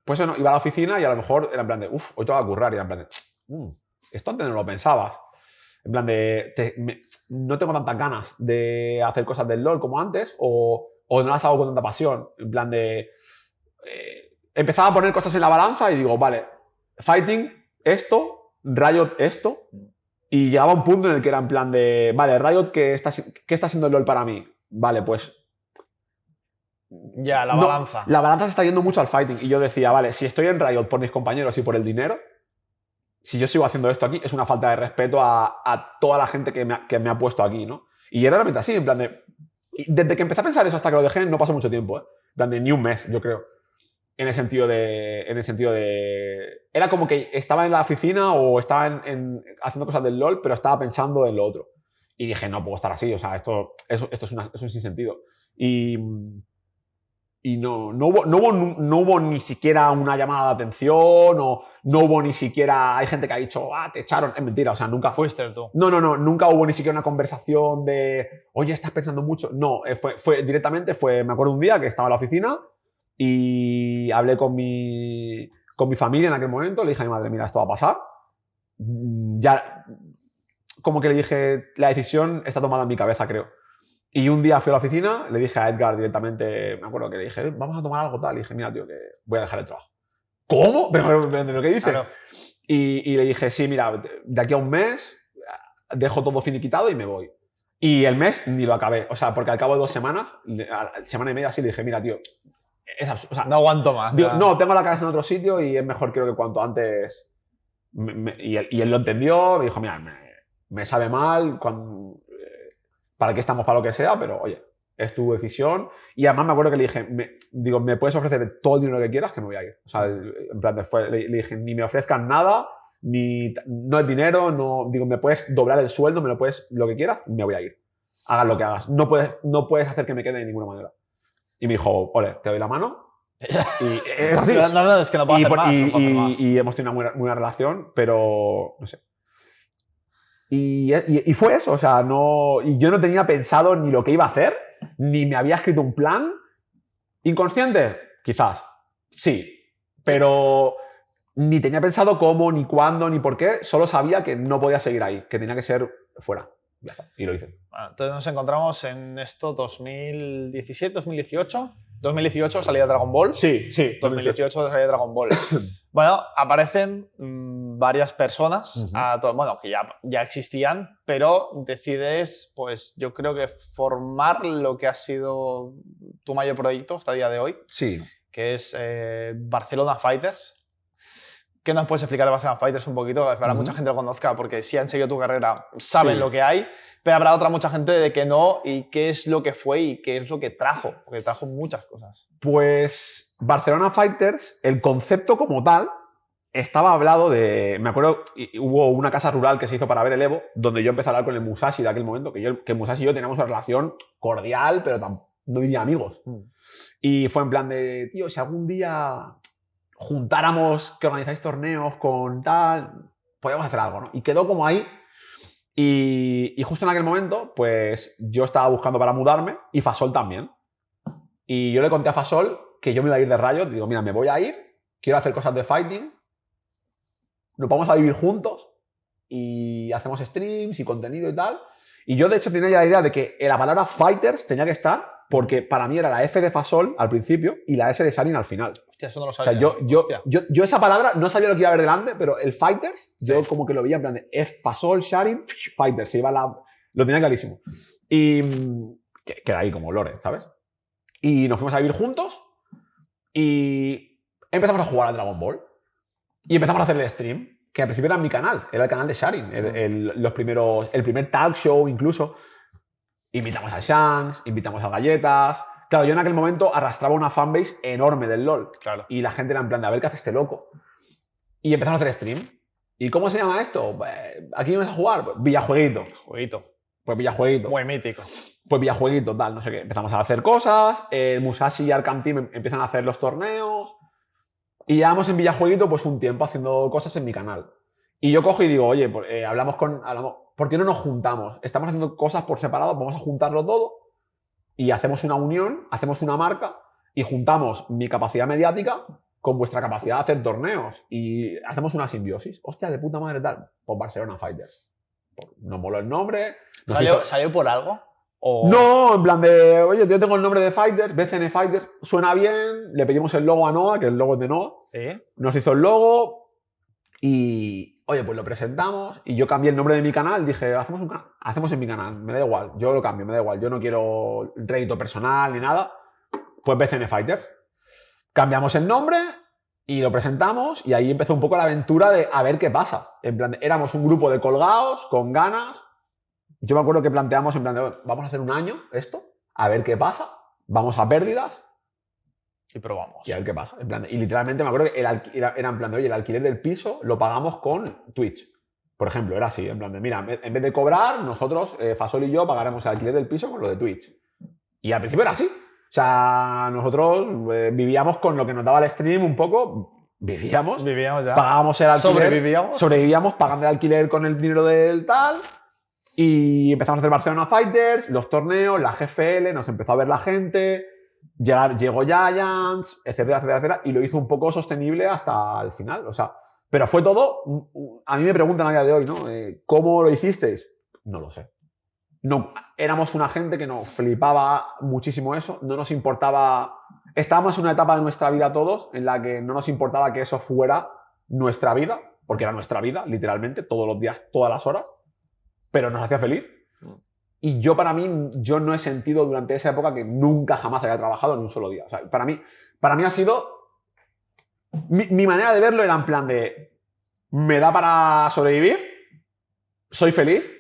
pues bueno, iba a la oficina y a lo mejor era en plan de, hoy tengo que currar, y era en plan de, esto antes no lo pensabas. En plan de, no tengo tantas ganas de hacer cosas del LoL como antes o no las hago con tanta pasión. En plan de, empezaba a poner cosas en la balanza y digo, vale, Fighting, esto, Riot, esto. Y llegaba un punto en el que era en plan de, vale, Riot, ¿qué está haciendo el LoL para mí? Vale, pues, Ya, la No, balanza. la balanza se está yendo mucho al fighting. Y yo decía, vale, si estoy en Riot por mis compañeros y por el dinero, si yo sigo haciendo esto aquí, es una falta de respeto a toda la gente que me ha puesto aquí, ¿no? Y era realmente así, en plan de... Desde que empecé a pensar eso hasta que lo dejé, no pasó mucho tiempo, ¿eh? En plan de ni un mes, yo creo. En el sentido de... Era como que estaba en la oficina o estaba haciendo cosas del LoL, pero estaba pensando en lo otro. Y dije, no puedo estar así, o sea, esto es un sinsentido. Y no hubo ni siquiera una llamada de atención, o no hubo ni siquiera... Hay gente que ha dicho, te echaron. Es mentira, o sea, nunca... Fuiste tú. No, nunca hubo ni siquiera una conversación de, oye, estás pensando mucho. No, directamente me acuerdo un día que estaba en la oficina y hablé con mi familia en aquel momento, le dije a mi madre, mira, esto va a pasar. Ya, como que le dije, la decisión está tomada en mi cabeza, creo. Y un día fui a la oficina, le dije a Edgar directamente, me acuerdo que le dije, vamos a tomar algo tal. Y dije, mira, tío, que voy a dejar el trabajo. ¿Cómo? ¿Pero qué dices? Claro. Y le dije, sí, mira, de aquí a un mes dejo todo finiquitado y me voy. Y el mes ni lo acabé. O sea, porque al cabo de 2 semanas, semana y media así, le dije, mira, tío, o sea, no aguanto más. Digo, no, tengo la cabeza en otro sitio y es mejor, creo que cuanto antes... Y él lo entendió, me dijo, mira, me sabe mal, para qué estamos para lo que sea, pero oye, es tu decisión. Y además me acuerdo que le dije, me puedes ofrecer todo el dinero que quieras que me voy a ir. O sea, en plan, le dije, ni me ofrezcan nada, no es dinero, me puedes doblar el sueldo, lo que quieras, me voy a ir. Hagas lo que hagas. No puedes hacer que me quede de ninguna manera. Y me dijo, ole, te doy la mano. Y es así. No, es que no puedo hacer más. Y hemos tenido una buena relación, pero no sé. Y fue eso, o sea, y yo no tenía pensado ni lo que iba a hacer, ni me había escrito un plan. ¿Inconsciente? Quizás, sí, pero ni tenía pensado cómo, ni cuándo, ni por qué, solo sabía que no podía seguir ahí, que tenía que ser fuera. Ya está, y lo hice. Bueno, entonces nos encontramos en esto 2017, 2018. 2018 salía Dragon Ball. Sí. 2018 salía Dragon Ball. Bueno, aparecen varias personas, que ya existían, pero decides, pues yo creo que formar lo que ha sido tu mayor proyecto hasta el día de hoy. Sí. Que es Barcelona Fighters. ¿Qué nos puedes explicar de Barcelona Fighters un poquito? Para mucha gente lo conozca, porque si han seguido tu carrera saben lo que hay, pero habrá otra mucha gente de que no, y qué es lo que fue y qué es lo que trajo, porque trajo muchas cosas. Pues Barcelona Fighters, el concepto como tal, estaba hablado de... Me acuerdo, hubo una casa rural que se hizo para ver el Evo, donde yo empecé a hablar con el Musashi de aquel momento, que Musashi y yo teníamos una relación cordial, pero no diría amigos. Y fue en plan de, tío, si algún día juntáramos que organizáis torneos con tal, podíamos hacer algo, ¿no? Y quedó como ahí. Y justo en aquel momento, pues yo estaba buscando para mudarme y Fasol también. Y yo le conté a Fasol que yo me iba a ir de Riot. Digo, mira, me voy a ir, quiero hacer cosas de fighting, nos vamos a vivir juntos y hacemos streams y contenido y tal. Y yo, de hecho, tenía ya la idea de que la palabra Fighters tenía que estar porque para mí era la F de Fasol al principio y la S de Sharin al final. Hostia, eso no lo sabía. O sea, yo esa palabra no sabía lo que iba a haber delante, pero el Fighters, yo como que lo veía en plan de F, Fasol, Sharin, Fighters. Lo tenía clarísimo. Y queda ahí como lore, ¿sabes? Y nos fuimos a vivir juntos y empezamos a jugar al Dragon Ball. Y empezamos a hacer el stream, que al principio era mi canal, era el canal de Sharin, el primer tag show incluso. Invitamos a Shanks, invitamos a Galletas. Claro, yo en aquel momento arrastraba una fanbase enorme del LoL. Claro. Y la gente era en plan de, a ver qué hace este loco. Y empezamos a hacer stream. ¿Y cómo se llama esto? Pues, ¿aquí vienes a jugar? Pues, Villajueguito. Pues Villajueguito. Muy mítico. Pues Villajueguito, tal, no sé qué. Empezamos a hacer cosas, el Musashi y Arkham Team empiezan a hacer los torneos. Y llevamos en Villajueguito pues un tiempo haciendo cosas en mi canal. Y yo cojo y digo, oye, pues, hablamos, ¿por qué no nos juntamos? Estamos haciendo cosas por separado, vamos a juntarlo todo y hacemos una unión, hacemos una marca y juntamos mi capacidad mediática con vuestra capacidad de hacer torneos y hacemos una simbiosis. Hostia, de puta madre tal. Pues Barcelona Fighters. Nos moló el nombre. ¿Salió por algo? ¿O? No, en plan de, oye, yo tengo el nombre de Fighters, BCN Fighters, suena bien, le pedimos el logo a Noah, que el logo es de Noah. ¿Sí? Nos hizo el logo y, oye, pues lo presentamos y yo cambié el nombre de mi canal, dije, hacemos en mi canal, me da igual, yo lo cambio, me da igual, yo no quiero rédito personal ni nada, pues BCN Fighters. Cambiamos el nombre y lo presentamos y ahí empezó un poco la aventura de a ver qué pasa. En plan, éramos un grupo de colgados, con ganas. Yo me acuerdo que planteamos en plan de, vamos a hacer un año esto, a ver qué pasa, vamos a pérdidas. Y probamos. Y a ver qué pasa. En plan, y literalmente me acuerdo que era en plan de, oye, el alquiler del piso lo pagamos con Twitch. Por ejemplo, era así, en plan de, mira, en vez de cobrar, nosotros, Fasol y yo, pagaremos el alquiler del piso con lo de Twitch. Y al principio era así. O sea, nosotros vivíamos con lo que nos daba el stream un poco. Vivíamos ya. Pagábamos el alquiler. Sobrevivíamos pagando el alquiler con el dinero del tal. Y empezamos a hacer Barcelona Fighters, los torneos, la GFL, nos empezó a ver la gente. Llegó Giants, etcétera, etcétera, etcétera. Y lo hizo un poco sostenible hasta el final. O sea, pero fue todo. A mí me preguntan a día de hoy, ¿no? ¿Cómo lo hicisteis? No lo sé. No, éramos una gente que nos flipaba muchísimo eso, no nos importaba, estábamos en una etapa de nuestra vida todos en la que no nos importaba que eso fuera nuestra vida, porque era nuestra vida, literalmente, todos los días, todas las horas, pero nos hacía feliz. Y yo yo no he sentido durante esa época que nunca jamás había trabajado ni un solo día. O sea, para mí ha sido, mi manera de verlo era en plan de, me da para sobrevivir, soy feliz,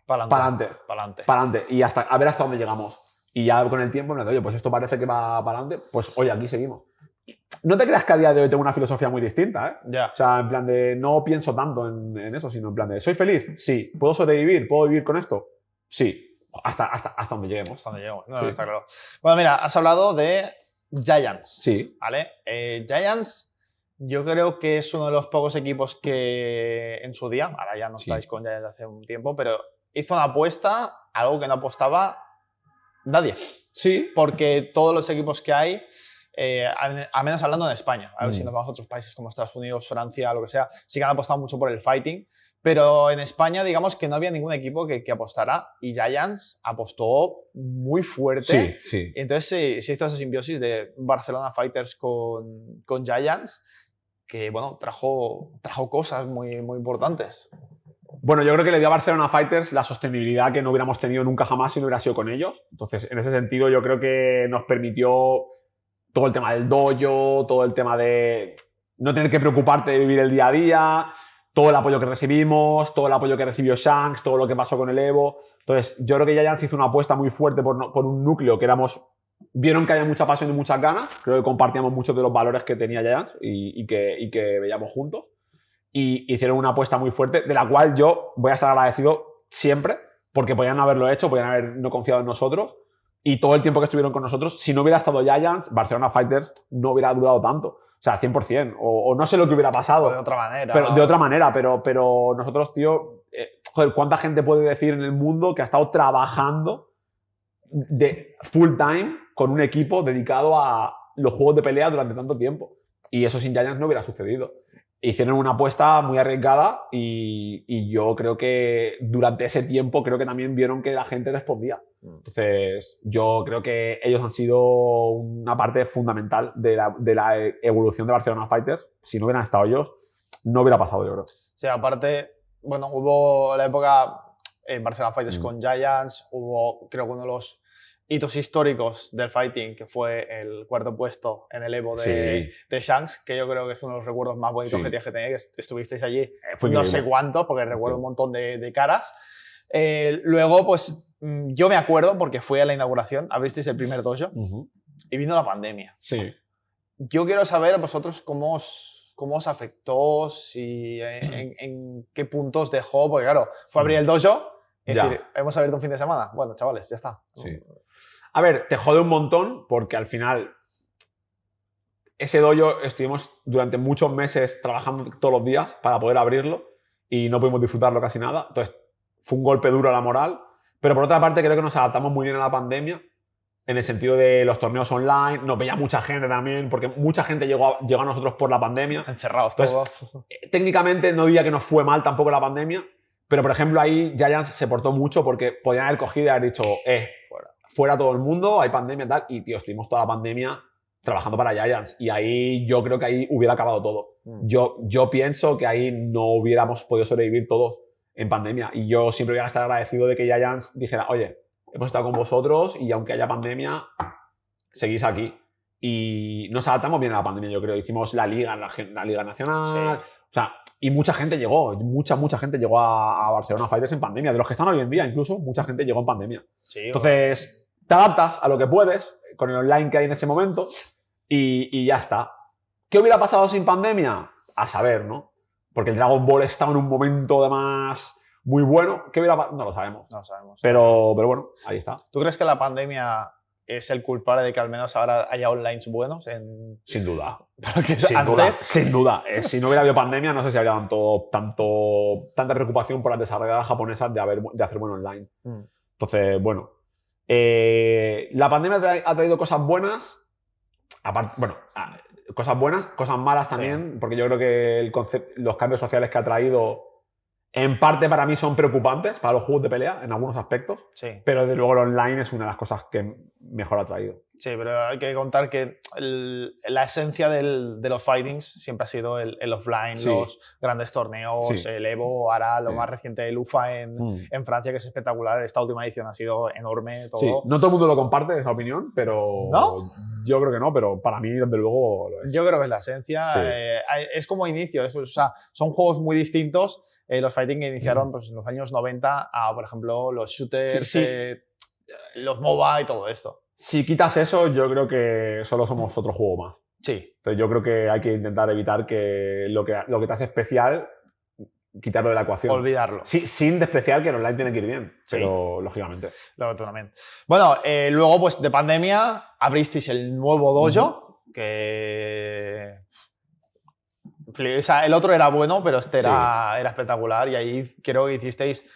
para adelante. Y a ver hasta dónde llegamos. Y ya con el tiempo, oye, pues esto parece que va para adelante, pues oye, aquí seguimos. No te creas que a día de hoy tengo una filosofía muy distinta, ¿eh? Ya. O sea, en plan de, no pienso tanto en eso, sino en plan de, ¿soy feliz? Sí. ¿Puedo sobrevivir? ¿Puedo vivir con esto? Sí. Hasta donde lleguemos. Hasta donde lleguemos. No, sí. Está claro. Bueno, mira, has hablado de Giants. Sí. ¿Vale? Giants, yo creo que es uno de los pocos equipos que en su día, ahora ya no estáis con Giants hace un tiempo, pero hizo una apuesta, algo que no apostaba nadie. Sí. Porque todos los equipos que hay, al menos hablando en España, a ver si nos vamos a otros países como Estados Unidos, Francia, lo que sea, sí que han apostado mucho por el fighting, pero en España digamos que no había ningún equipo que apostara y Giants apostó muy fuerte. Sí, sí. Y entonces se hizo esa simbiosis de Barcelona Fighters con Giants que, bueno, trajo cosas muy, muy importantes. Bueno, yo creo que le dio a Barcelona Fighters la sostenibilidad que no hubiéramos tenido nunca jamás si no hubiera sido con ellos. Entonces, en ese sentido, yo creo que nos permitió todo el tema del dojo, todo el tema de no tener que preocuparte de vivir el día a día, todo el apoyo que recibimos, todo el apoyo que recibió Shanks, todo lo que pasó con el Evo. Entonces, yo creo que Giants hizo una apuesta muy fuerte por un núcleo que vieron que había mucha pasión y muchas ganas. Creo que compartíamos muchos de los valores que tenía Giants y que veíamos juntos. Y hicieron una apuesta muy fuerte, de la cual yo voy a estar agradecido siempre, porque podían haberlo hecho, podían haber no confiado en nosotros, y todo el tiempo que estuvieron con nosotros, si no hubiera estado Giants, Barcelona Fighters no hubiera durado tanto. O sea, 100%, o no sé lo que hubiera pasado. O de otra manera. De otra manera, pero nosotros, tío, joder, ¿cuánta gente puede decir en el mundo que ha estado trabajando de full time con un equipo dedicado a los juegos de pelea durante tanto tiempo? Y eso sin Giants no hubiera sucedido. Hicieron una apuesta muy arriesgada y yo creo que durante ese tiempo creo que también vieron que la gente respondía. Entonces, yo creo que ellos han sido una parte fundamental de la evolución de Barcelona Fighters. Si no hubieran estado ellos, no hubiera pasado, yo creo. Sí, aparte, bueno, hubo la época en Barcelona Fighters con Giants, hubo, creo que uno de los hitos históricos del fighting, que fue el cuarto puesto en el Evo de Shanks, que yo creo que es uno de los recuerdos más bonitos que tienes que tener, que estuvisteis allí no sé cuántos, porque recuerdo un montón de caras. Luego, pues, yo me acuerdo, porque fui a la inauguración, abristeis el primer dojo y vino la pandemia. Sí. Yo quiero saber a vosotros cómo os afectó, si en qué puntos dejó, porque claro, fue a abrir el dojo, es decir, hemos abierto un fin de semana. Bueno, chavales, ya está. Sí. A ver, te jode un montón porque al final ese dojo estuvimos durante muchos meses trabajando todos los días para poder abrirlo y no pudimos disfrutarlo casi nada. Entonces fue un golpe duro a la moral, pero por otra parte creo que nos adaptamos muy bien a la pandemia en el sentido de los torneos online, nos veía mucha gente también, porque mucha gente llegó a nosotros por la pandemia. Encerrados todos. Entonces, técnicamente no diría que nos fue mal tampoco la pandemia, pero por ejemplo ahí Giants se portó mucho porque podían haber cogido y haber dicho, fuera todo el mundo, hay pandemia y tal, y tío, estuvimos toda la pandemia trabajando para Giants y ahí yo creo que ahí hubiera acabado todo. Yo pienso que ahí no hubiéramos podido sobrevivir todos en pandemia y yo siempre voy a estar agradecido de que Giants dijera, oye, hemos estado con vosotros y aunque haya pandemia, seguís aquí. Y nos adaptamos bien a la pandemia, yo creo. Hicimos la Liga Nacional. Sí. O sea, y mucha gente llegó. Mucha gente llegó a Barcelona Fighters en pandemia. De los que están hoy en día, incluso, mucha gente llegó en pandemia. Sí, Entonces, te adaptas a lo que puedes con el online que hay en ese momento y ya está. ¿Qué hubiera pasado sin pandemia? A saber, ¿no? Porque el Dragon Ball estaba en un momento además muy bueno. ¿Qué hubiera pasado? No lo sabemos. no sabemos. Pero bueno, ahí está. ¿Tú crees que la pandemia es el culpable de que al menos ahora haya onlines buenos? Sin duda. Porque Sin duda, antes... sin duda. Si no hubiera habido pandemia, no sé si habría tanta preocupación por las desarrolladoras japonesas de hacer buen online. Entonces, bueno. La pandemia ha traído cosas buenas. Cosas buenas, cosas malas también, porque yo creo que los cambios sociales que ha traído, en parte para mí son preocupantes para los juegos de pelea, en algunos aspectos. Sí. Pero desde luego el online es una de las cosas que mejor ha traído. Sí, pero hay que contar que la esencia de los fightings siempre ha sido el offline, Sí. los grandes torneos, Sí. el Evo, ahora lo Sí. más reciente el UFA en Francia, que es espectacular. Esta última edición ha sido enorme, todo. Sí, no todo el mundo lo comparte, esa opinión, pero ¿No? yo creo que no, pero para mí, desde luego, lo es. Yo creo que es la esencia. Sí. Es como inicio, o sea, son juegos muy distintos. Los fighting que iniciaron pues, en los años 90 a, por ejemplo, los shooters, Sí. los MOBA y todo esto. Si quitas eso, yo creo que solo somos otro juego más. Sí. Entonces yo creo que hay que intentar evitar que lo que te hace especial, quitarlo de la ecuación. Olvidarlo. Sí, sin despreciar que el online tiene que ir bien, Sí. pero lógicamente. Totalmente. Bueno, luego pues de pandemia abristeis el nuevo dojo, que... O sea, el otro era bueno, pero este era espectacular y ahí creo que hicisteis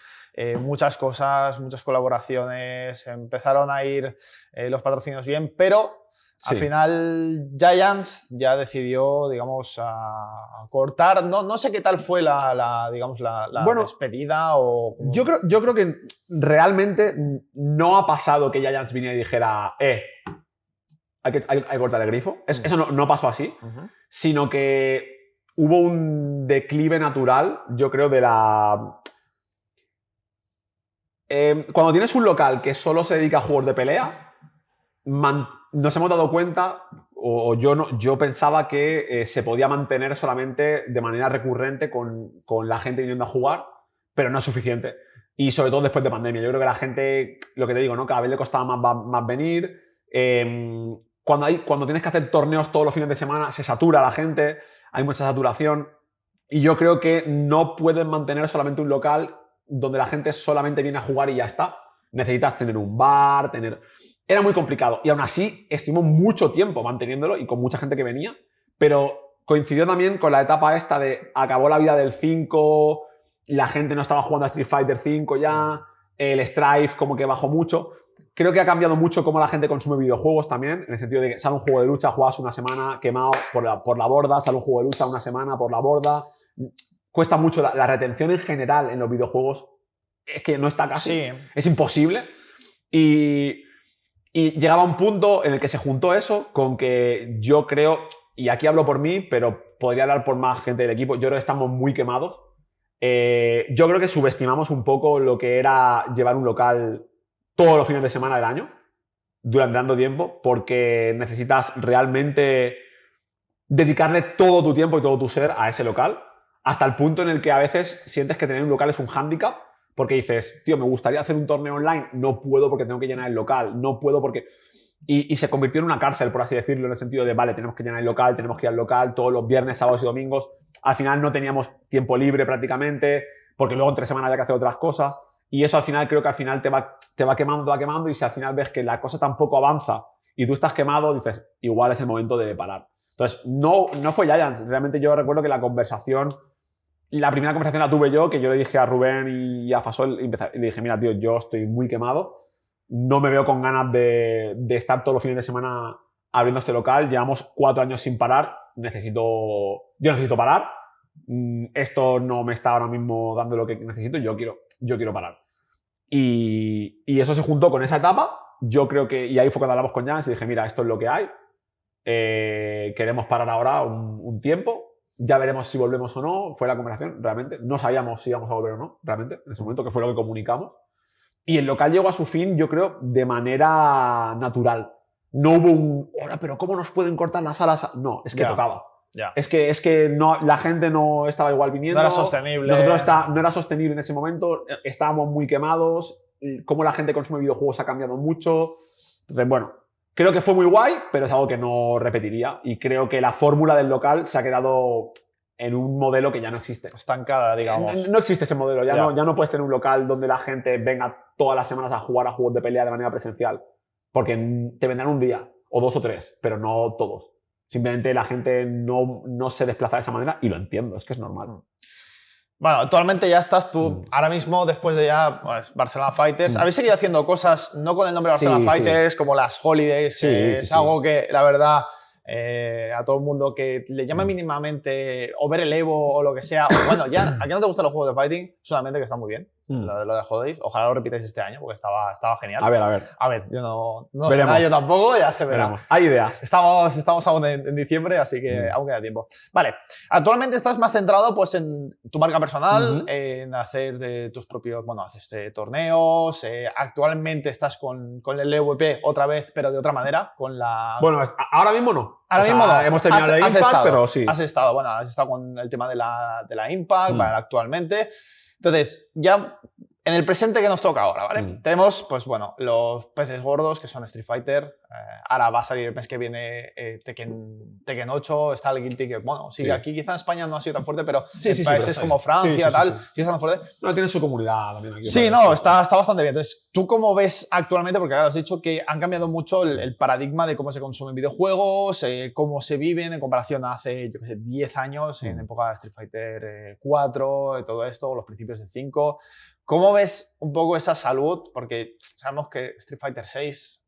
muchas cosas, muchas colaboraciones, empezaron a ir los patrocinios bien, pero al final Giants ya decidió, digamos, a cortar. No sé qué tal fue la despedida o... Yo creo que realmente no ha pasado que Giants viniera y dijera hay que cortar el grifo. Eso no pasó así, sino que hubo un declive natural, yo creo, de la... cuando tienes un local que solo se dedica a juegos de pelea, nos hemos dado cuenta, o yo pensaba que se podía mantener solamente de manera recurrente con la gente viniendo a jugar, pero no es suficiente. Y sobre todo después de pandemia. Yo creo que la gente, lo que te digo, ¿no? Cada vez le costaba más venir. Cuando tienes que hacer torneos todos los fines de semana, se satura la gente, hay mucha saturación. Y yo creo que no puedes mantener solamente un local donde la gente solamente viene a jugar y ya está. Necesitas tener un bar, Era muy complicado. Y aún así, estuvimos mucho tiempo manteniéndolo y con mucha gente que venía. Pero coincidió también con la etapa esta de acabó la vida del 5, la gente no estaba jugando a Street Fighter 5 ya, el Strife como que bajó mucho. Creo que ha cambiado mucho cómo la gente consume videojuegos también, en el sentido de que sale un juego de lucha, juegas una semana quemado por la borda, sale un juego de lucha una semana por la borda. Cuesta mucho la retención en general en los videojuegos. Es que no está casi. Sí. Es imposible. Y llegaba un punto en el que se juntó eso con que yo creo, y aquí hablo por mí, pero podría hablar por más gente del equipo, yo creo que estamos muy quemados. Yo creo que subestimamos un poco lo que era llevar un local todos los fines de semana del año, durante tanto tiempo, porque necesitas realmente dedicarle todo tu tiempo y todo tu ser a ese local, hasta el punto en el que a veces sientes que tener un local es un hándicap, porque dices, tío, me gustaría hacer un torneo online, no puedo porque tengo que llenar el local, no puedo porque... Y se convirtió en una cárcel, por así decirlo, en el sentido de, vale, tenemos que llenar el local, tenemos que ir al local todos los viernes, sábados y domingos. Al final no teníamos tiempo libre prácticamente, porque luego entre semana había que hacer otras cosas. Y eso al final creo que al final te va quemando y si al final ves que la cosa tampoco avanza y tú estás quemado, dices, igual es el momento de parar. Entonces, no fue Giants. Realmente yo recuerdo que la primera conversación la tuve yo, que yo le dije a Rubén y a Fasol, y le dije, mira, tío, yo estoy muy quemado, no me veo con ganas de estar todos los fines de semana abriendo este local, llevamos 4 años sin parar, yo necesito parar, esto no me está ahora mismo dando lo que necesito, yo quiero parar. Y eso se juntó con esa etapa, yo creo que, y ahí fue cuando hablamos con Jans y dije, mira, esto es lo que hay, queremos parar ahora un tiempo, ya veremos si volvemos o no, fue la conversación, realmente, no sabíamos si íbamos a volver o no, realmente, en ese momento, que fue lo que comunicamos. Y el local llegó a su fin, yo creo, de manera natural. No hubo un, hola, pero ¿cómo nos pueden cortar las alas? No, es que tocaba. Es que no, la gente no estaba igual viniendo. No era sostenible. No era sostenible en ese momento. Estábamos muy quemados. Cómo la gente consume videojuegos ha cambiado mucho. Entonces, bueno, creo que fue muy guay, pero es algo que no repetiría. Y creo que la fórmula del local se ha quedado en un modelo que ya no existe. Estancada, digamos. No existe ese modelo. Ya no puedes tener un local donde la gente venga todas las semanas a jugar a juegos de pelea de manera presencial. Porque te vendrán un día, o 2 o 3, pero no todos. Simplemente la gente no se desplaza de esa manera y lo entiendo, es que es normal. Bueno, actualmente ya estás tú, ahora mismo, después de ya pues, Barcelona Fighters. Habéis seguido haciendo cosas, no con el nombre Barcelona Fighters, como las Holidays, que es algo que, la verdad, a todo el mundo que le llame mínimamente o ver el Evo o lo que sea, o bueno, ya, ¿a qué no te gustan los juegos de fighting? Solamente que está muy bien, lo de Holidays. Ojalá lo repitáis este año, porque estaba genial. A ver. A ver, yo no sé nada, yo tampoco, ya se verá. Veremos. Hay ideas. Estamos aún en diciembre, así que aún queda tiempo. Vale, actualmente estás más centrado pues, en tu marca personal, en hacer de tus propios, bueno, haces torneos, actualmente estás con el EVP otra vez, pero de otra manera, con la... Bueno, ahora mismo no. Ahora mismo no. Hemos terminado la Impact, pero sí. Has estado con el tema de la Impact, vale, actualmente. Entonces, ya en el presente que nos toca ahora, ¿vale? Tenemos, pues bueno, los peces gordos, que son Street Fighter. Ahora va a salir el mes que viene Tekken 8, está el Guilty, que bueno, sí, aquí quizá en España no ha sido tan fuerte, pero en países como Francia, sí está tan fuerte. No, tiene su comunidad también aquí. Sí, no, está bastante bien. Entonces, ¿tú cómo ves actualmente? Porque claro, has dicho que han cambiado mucho el paradigma de cómo se consumen videojuegos, cómo se viven en comparación a hace, yo qué sé, 10 años, en época de Street Fighter 4, todo esto, los principios del 5. ¿Cómo ves un poco esa salud? Porque sabemos que Street Fighter 6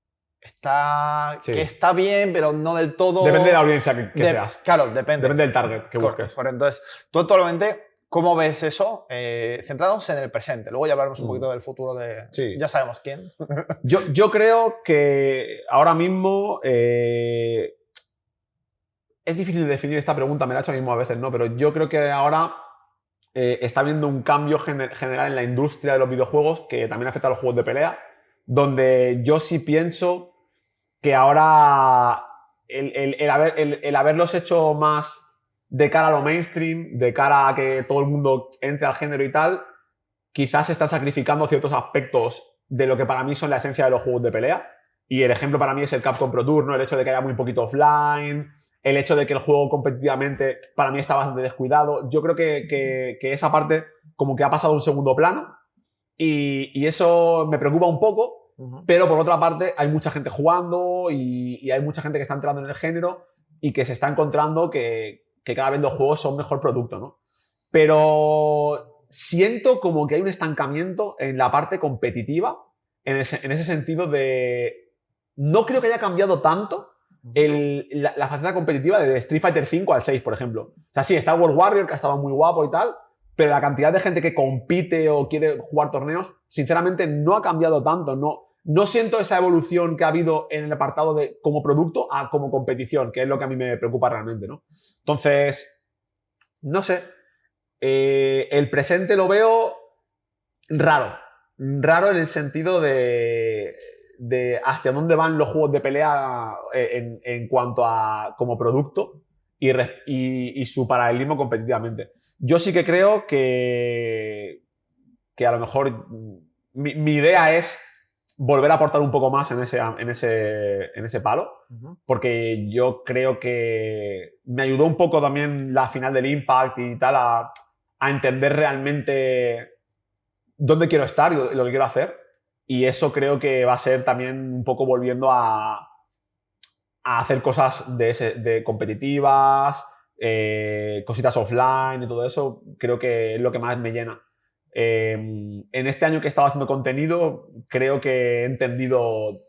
que está bien, pero no del todo... Depende de la audiencia que seas. Claro, depende. Depende del target que busques. Entonces, tú actualmente, ¿cómo ves eso? Centrándonos en el presente. Luego ya hablaremos un poquito del futuro de... Ya sabemos quién. Yo creo que ahora mismo... es difícil definir esta pregunta, me la he hecho mismo a veces, ¿no? Pero yo creo que ahora... está habiendo un cambio general en la industria de los videojuegos que también afecta a los juegos de pelea, donde yo sí pienso que ahora el haberlos hecho más de cara a lo mainstream, de cara a que todo el mundo entre al género y tal, quizás se están sacrificando ciertos aspectos de lo que para mí son la esencia de los juegos de pelea. Y el ejemplo para mí es el Capcom Pro Tour, ¿no? El hecho de que haya muy poquito offline, el hecho de que el juego competitivamente para mí está bastante descuidado. Yo creo que esa parte como que ha pasado a un segundo plano y eso me preocupa un poco, pero por otra parte hay mucha gente jugando y hay mucha gente que está entrando en el género y que se está encontrando que cada vez los juegos son mejor producto, ¿no? Pero siento como que hay un estancamiento en la parte competitiva, en ese sentido de... No creo que haya cambiado tanto la faceta competitiva de Street Fighter 5 al 6, por ejemplo. O sea, sí, está World Warrior, que ha estado muy guapo y tal, pero la cantidad de gente que compite o quiere jugar torneos, sinceramente, no ha cambiado tanto. No siento esa evolución que ha habido en el apartado de como producto a como competición, que es lo que a mí me preocupa realmente, ¿no? Entonces, no sé. El presente lo veo raro. Raro en el sentido de hacia dónde van los juegos de pelea en cuanto a como producto y su paralelismo competitivamente. Yo sí que creo que a lo mejor mi idea es volver a aportar un poco más en ese palo, porque yo creo que me ayudó un poco también la final del Impact y tal a entender realmente dónde quiero estar y lo que quiero hacer. Y eso creo que va a ser también un poco volviendo a hacer cosas de competitivas, cositas offline y todo eso. Creo que es lo que más me llena. En este año que he estado haciendo contenido, creo que he entendido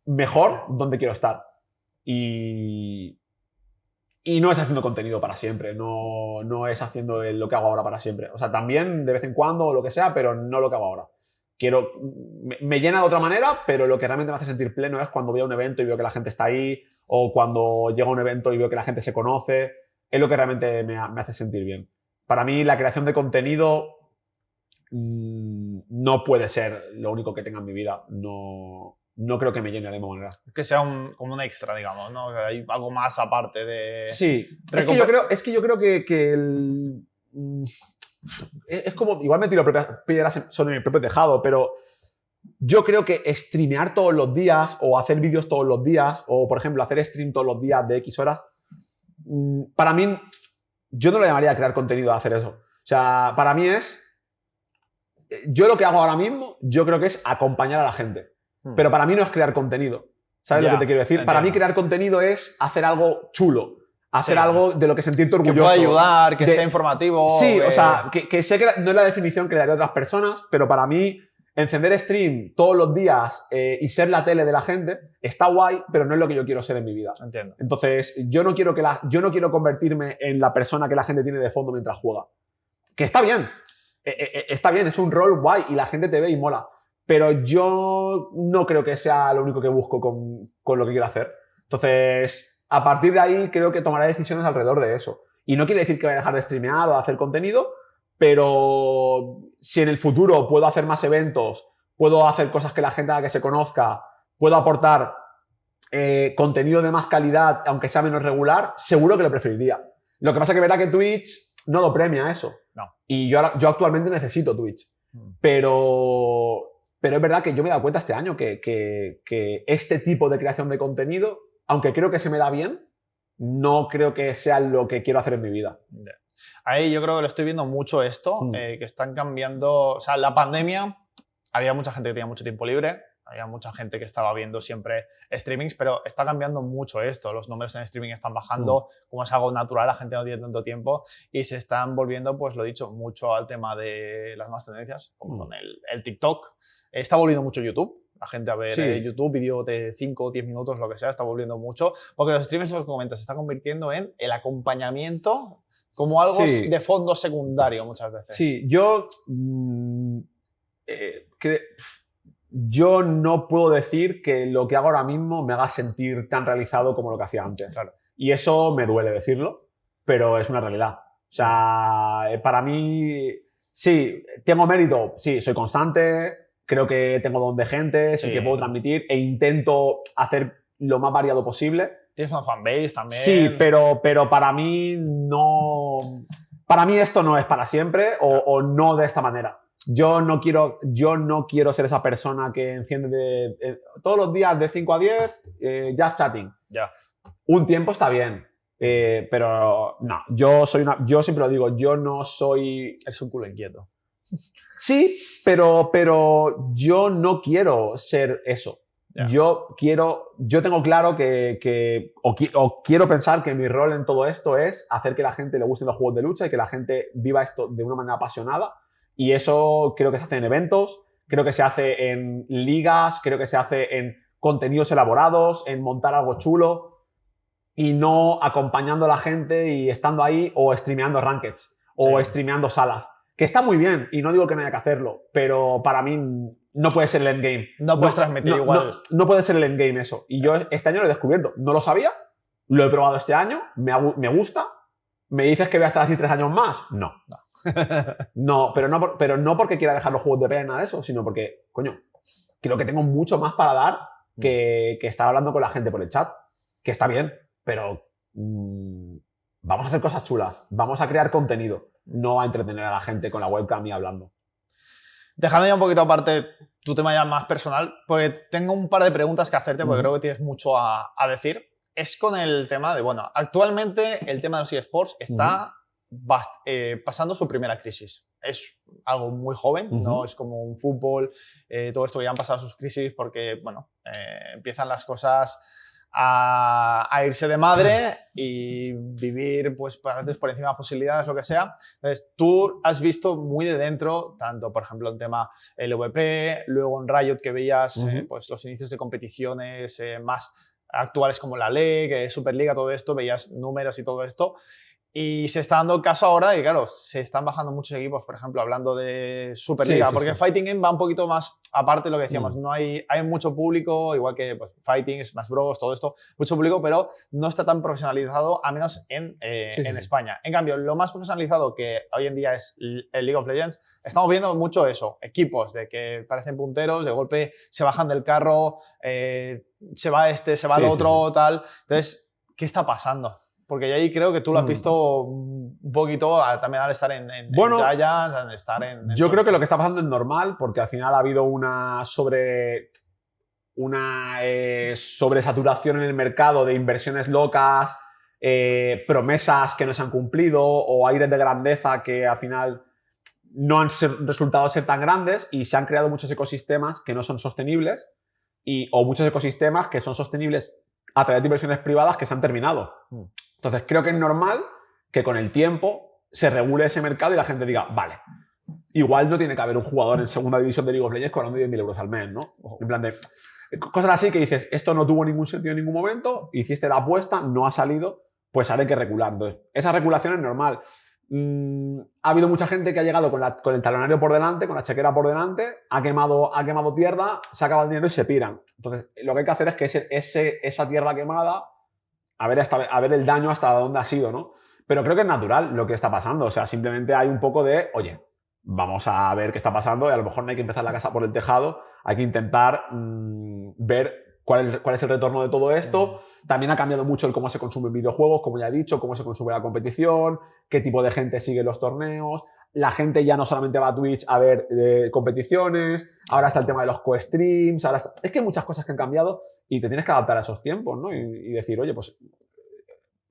mejor dónde quiero estar. Y no es haciendo contenido para siempre, no es haciendo lo que hago ahora para siempre. O sea, también de vez en cuando o lo que sea, pero no lo que hago ahora. Me llena de otra manera, pero lo que realmente me hace sentir pleno es cuando voy a un evento y veo que la gente está ahí, o cuando llego a un evento y veo que la gente se conoce. Es lo que realmente me hace sentir bien. Para mí, la creación de contenido no puede ser lo único que tenga en mi vida. No no creo que me llene de la misma manera. Que sea como un extra, digamos, ¿no? Que hay algo más aparte de... Sí, es que yo creo que es como, igual me tiro piedras sobre mi propio tejado, pero yo creo que streamear todos los días o hacer vídeos todos los días o, por ejemplo, hacer stream todos los días de X horas, para mí, yo no lo llamaría crear contenido a hacer eso. O sea, para mí yo lo que hago ahora mismo, yo creo que es acompañar a la gente. Pero para mí no es crear contenido. ¿Sabes lo que te quiero decir? Para mí crear contenido es hacer algo chulo. Hacer algo de lo que sentirte orgulloso. Que pueda ayudar, que sea informativo. Sí, o sea, que sé que no es la definición que le daré a otras personas, pero para mí encender stream todos los días y ser la tele de la gente está guay, pero no es lo que yo quiero ser en mi vida. Entiendo. Entonces, yo no quiero convertirme en la persona que la gente tiene de fondo mientras juega. Que está bien. Está bien, es un rol guay y la gente te ve y mola. Pero yo no creo que sea lo único que busco con lo que quiero hacer. Entonces, a partir de ahí creo que tomaré decisiones alrededor de eso. Y no quiere decir que vaya a dejar de streamear o de hacer contenido, pero si en el futuro puedo hacer más eventos, puedo hacer cosas que la gente haga que se conozca, puedo aportar contenido de más calidad, aunque sea menos regular, seguro que lo preferiría. Lo que pasa es que verá que Twitch no lo premia eso. No. Y yo actualmente necesito Twitch. Pero es verdad que yo me he dado cuenta este año que este tipo de creación de contenido, aunque creo que se me da bien, no creo que sea lo que quiero hacer en mi vida. Ahí yo creo que lo estoy viendo mucho esto, que están cambiando... O sea, la pandemia, había mucha gente que tenía mucho tiempo libre, había mucha gente que estaba viendo siempre streamings, pero está cambiando mucho esto. Los números en streaming están bajando, como es algo natural, la gente no tiene tanto tiempo y se están volviendo, pues lo dicho, mucho al tema de las nuevas tendencias, como con el TikTok. Está volviendo mucho YouTube. La gente a ver YouTube, vídeo de 5 o 10 minutos, lo que sea, está volviendo mucho. Porque los streamers, lo que comentas, se está convirtiendo en el acompañamiento como algo de fondo secundario muchas veces. Sí, yo no puedo decir que lo que hago ahora mismo me haga sentir tan realizado como lo que hacía antes. Claro. Y eso me duele decirlo, pero es una realidad. O sea, para mí, sí, tengo mérito, sí, soy constante, creo que tengo don de gente, sí que puedo transmitir e intento hacer lo más variado posible. Tienes una fanbase también. Sí, pero para mí no... Para mí esto no es para siempre o no de esta manera. Yo no quiero ser esa persona que enciende todos los días de 5 a 10, just chatting. Ya. Un tiempo está bien, pero no. Yo siempre lo digo, yo no soy... Es un culo inquieto. Sí, pero yo no quiero ser eso. Yeah. Yo tengo claro o quiero pensar que mi rol en todo esto es hacer que la gente le gusten los juegos de lucha y que la gente viva esto de una manera apasionada. Y eso creo que se hace en eventos, creo que se hace en ligas, creo que se hace en contenidos elaborados, en montar algo chulo y no acompañando a la gente y estando ahí o streameando rankeds o streameando salas. Que está muy bien y no digo que no haya que hacerlo, pero para mí no puede ser el endgame. No puedes transmitir igual. No puede ser el endgame eso. Y yo este año lo he descubierto. No lo sabía, lo he probado este año, me gusta. ¿Me dices que voy a estar así 3 años más? No. No, pero no porque quiera dejar los juegos de pelea ni nada de eso, sino porque, coño, creo que tengo mucho más para dar que estar hablando con la gente por el chat, que está bien, pero vamos a hacer cosas chulas, vamos a crear contenido, no a entretener a la gente con la webcam y hablando. Dejando ya un poquito aparte tu tema ya más personal, porque tengo un par de preguntas que hacerte, porque creo que tienes mucho a decir. Es con el tema de, bueno, actualmente el tema de los eSports está pasando su primera crisis. Es algo muy joven, no es como un fútbol, todo esto que ya han pasado sus crisis porque, bueno, empiezan las cosas a irse de madre y vivir, pues, a veces por encima de las posibilidades, lo que sea. Entonces, tú has visto muy de dentro, tanto, por ejemplo, en tema LVP, luego en Riot, que veías pues, los inicios de competiciones más actuales como la LEG, Superliga, todo esto, veías números y todo esto. Y se está dando el caso ahora de que, claro, se están bajando muchos equipos, por ejemplo, hablando de Superliga, Sí, sí, porque sí. el Fighting Game va un poquito más, aparte de lo que decíamos, no hay mucho público, igual que pues, Fighting, Smash Bros, todo esto, mucho público, pero no está tan profesionalizado, al menos en España. En cambio, lo más profesionalizado que hoy en día es el League of Legends, estamos viendo mucho eso, equipos de que parecen punteros, de golpe se bajan del carro, se va se va el otro, tal. Entonces, ¿qué está pasando? Porque ahí creo que tú lo has visto un poquito también al estar en Giants, al estar en yo creo que lo que está pasando es normal, porque al final ha habido una sobresaturación en el mercado de inversiones locas, promesas que no se han cumplido o aires de grandeza que al final no han resultado ser tan grandes y se han creado muchos ecosistemas que no son sostenibles o muchos ecosistemas que son sostenibles a través de inversiones privadas que se han terminado. Entonces, creo que es normal que con el tiempo se regule ese mercado y la gente diga, vale, igual no tiene que haber un jugador en segunda división de League of Legends cobrando 10.000 euros al mes, ¿no? En plan de cosas así que dices, esto no tuvo ningún sentido en ningún momento, hiciste la apuesta, no ha salido, pues ahora hay que regular. Entonces, esa regulación es normal. Ha habido mucha gente que ha llegado con el talonario por delante, con la chequera por delante, ha quemado tierra, se acaba el dinero y se piran. Entonces, lo que hay que hacer es que esa tierra quemada, a ver el daño hasta dónde ha sido, ¿no? Pero creo que es natural lo que está pasando. O sea, simplemente hay un poco de, oye, vamos a ver qué está pasando y a lo mejor no hay que empezar la casa por el tejado, hay que intentar ver cuál es el retorno de todo esto. También ha cambiado mucho el cómo se consumen videojuegos, como ya he dicho, cómo se consume la competición, qué tipo de gente sigue los torneos. La gente ya no solamente va a Twitch a ver competiciones, ahora está el tema de los co-streams, es que hay muchas cosas que han cambiado y te tienes que adaptar a esos tiempos, ¿no? Y decir, oye, pues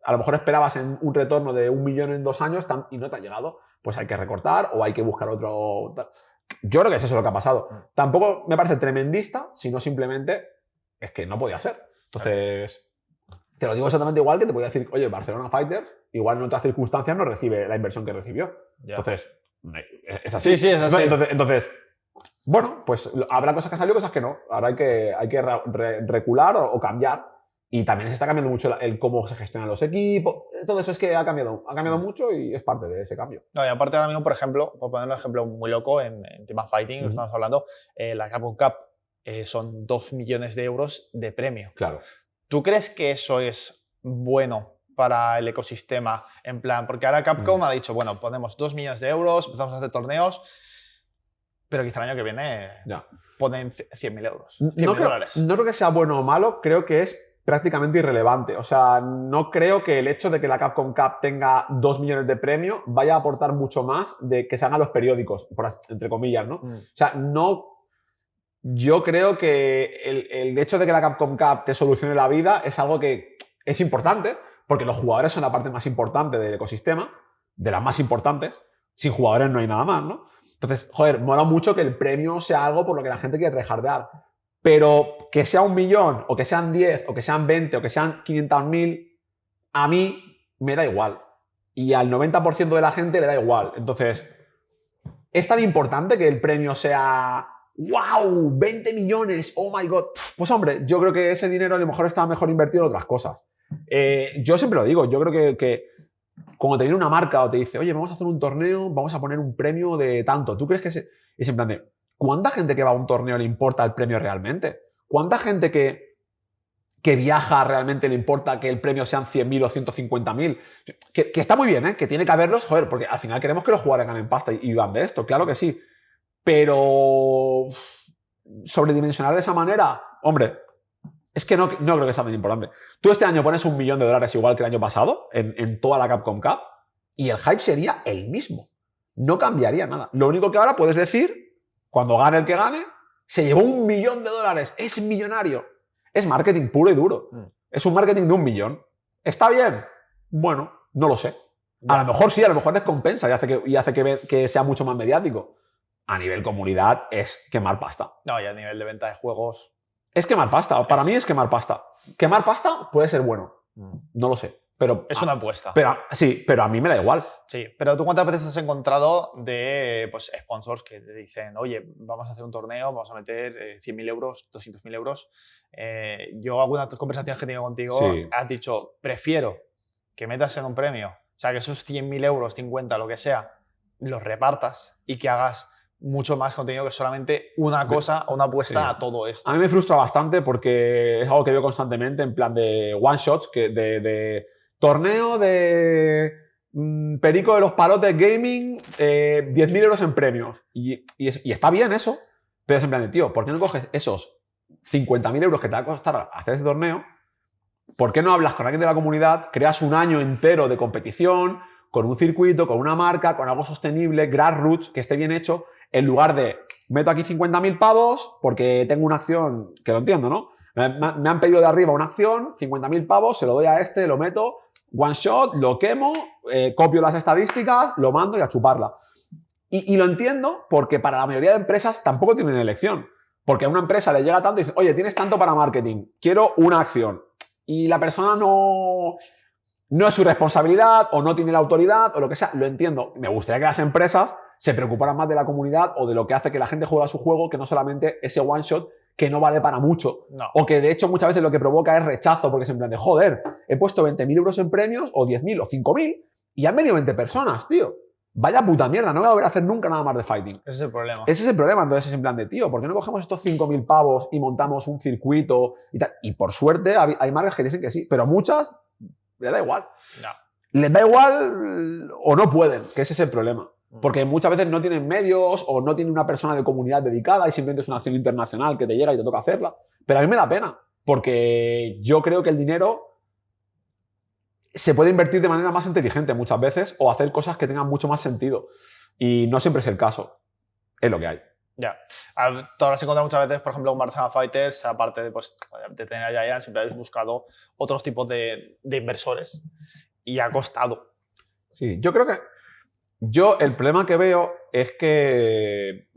a lo mejor esperabas un retorno de 1 millón en 2 años y no te ha llegado, pues hay que recortar o hay que buscar otro. Yo creo que es eso lo que ha pasado. Tampoco me parece tremendista, sino simplemente es que no podía ser. Entonces, te lo digo exactamente igual que te podía decir, oye, Barcelona Fighters, igual en otras circunstancias no recibe la inversión que recibió. Ya. Entonces, es así. Sí, es así. Entonces, bueno, pues habrá cosas que han salido, cosas que no. Ahora hay que recular o cambiar. Y también se está cambiando mucho el cómo se gestionan los equipos. Todo eso es que ha cambiado mucho y es parte de ese cambio. No, y aparte ahora mismo, por ejemplo, por poner un ejemplo muy loco, en Team Fighting, lo estamos hablando, la Capcom Cup son 2 millones de euros de premio. Claro. ¿Tú crees que eso es bueno para el ecosistema? En plan, porque ahora Capcom ha dicho, bueno, ponemos 2 millones de euros, empezamos a hacer torneos, pero quizá el año que viene ponen 100.000 euros, 100.000 dólares. No creo que sea bueno o malo, creo que es prácticamente irrelevante. O sea, no creo que el hecho de que la Capcom Cup tenga 2 millones de premio vaya a aportar mucho más de que se hagan los periódicos, entre comillas, ¿no? O sea, no. Yo creo que el hecho de que la Capcom Cup te solucione la vida es algo que es importante, porque los jugadores son la parte más importante del ecosistema, de las más importantes. Sin jugadores no hay nada más, ¿no? Entonces, joder, mola mucho que el premio sea algo por lo que la gente quiere rejardear. Pero que sea 1 millón, o que sean 10, o que sean 20, o que sean 500.000, a mí me da igual. Y al 90% de la gente le da igual. Entonces, ¿es tan importante que el premio sea ¡wow! 20 millones, ¡oh my god! Pues hombre, yo creo que ese dinero a lo mejor está mejor invertido en otras cosas. Yo siempre lo digo, yo creo que cuando te viene una marca o te dice, oye, vamos a hacer un torneo, vamos a poner un premio de tanto, ¿tú crees que es en plan de ¿cuánta gente que va a un torneo le importa el premio realmente? ¿Cuánta gente que viaja realmente le importa que el premio sean 100.000 o 150.000? Que está muy bien, ¿eh? Que tiene que haberlos, joder, porque al final queremos que los jugadores ganen pasta y vivan de esto, claro que sí. Pero sobredimensionar de esa manera, hombre, es que no creo que sea tan importante. Tú este año pones 1 millón de dólares igual que el año pasado en toda la Capcom Cup y el hype sería el mismo. No cambiaría nada. Lo único que ahora puedes decir, cuando gane el que gane, se llevó 1 millón de dólares, es millonario. Es marketing puro y duro. Es un marketing de 1 millón. ¿Está bien? Bueno, no lo sé. A lo mejor sí, a lo mejor descompensa y hace que sea mucho más mediático. A nivel comunidad es quemar pasta. No, y a nivel de venta de juegos... Es quemar pasta. Para mí es quemar pasta. Quemar pasta puede ser bueno. No lo sé. Pero, es una apuesta. Sí, pero a mí me da igual. Sí, pero ¿tú cuántas veces has encontrado de sponsors que te dicen, oye, vamos a hacer un torneo, vamos a meter 100.000 euros, 200.000 euros? Yo algunas conversaciones que he tenido contigo has dicho, prefiero que metas en un premio O sea, que esos 100.000 euros, 50, lo que sea, los repartas y que hagas mucho más contenido que solamente una cosa o una apuesta Sí. a todo esto. A mí me frustra bastante porque es algo que veo constantemente en plan de one shots, de torneo de Perico de los Palotes Gaming, 10.000 euros en premios. Y está bien eso, pero es en plan de, tío, ¿por qué no coges esos 50.000 euros que te va a costar hacer ese torneo? ¿Por qué no hablas con alguien de la comunidad, creas un año entero de competición, con un circuito, con una marca, con algo sostenible, grassroots, que esté bien hecho, en lugar de meto aquí 50.000 pavos porque tengo una acción, que lo entiendo, ¿no? Me han pedido de arriba una acción, 50.000 pavos, se lo doy a este, lo meto, one shot, lo quemo, copio las estadísticas, lo mando y a chuparla. Y lo entiendo porque para la mayoría de empresas tampoco tienen elección. Porque a una empresa le llega tanto y dice, oye, tienes tanto para marketing, quiero una acción. Y la persona no es su responsabilidad o no tiene la autoridad o lo que sea, lo entiendo. Me gustaría que las empresas se preocuparan más de la comunidad o de lo que hace que la gente juegue a su juego que no solamente ese one shot que no vale para mucho. No. O que de hecho muchas veces lo que provoca es rechazo porque es en plan de, joder, he puesto 20.000 euros en premios o 10.000 o 5.000 y han venido 20 personas, tío. Vaya puta mierda, no voy a volver a hacer nunca nada más de fighting. Ese es el problema. Ese es el problema, entonces es en plan de, tío, ¿por qué no cogemos estos 5.000 pavos y montamos un circuito y tal? Y por suerte hay marcas que dicen que sí, pero muchas les da igual. No. Les da igual o no pueden, que ese es el problema. Porque muchas veces no tienen medios o no tienen una persona de comunidad dedicada y simplemente es una acción internacional que te llega y te toca hacerla. Pero a mí me da pena, porque yo creo que el dinero se puede invertir de manera más inteligente muchas veces o hacer cosas que tengan mucho más sentido. Y no siempre es el caso. Es lo que hay. Ya. Tú habrás encontrado muchas veces, por ejemplo, en Barcelona Fighters, aparte de, pues, de tener a Giant, siempre habéis buscado otros tipos de inversores y ha costado. Sí, yo creo que el problema que veo es que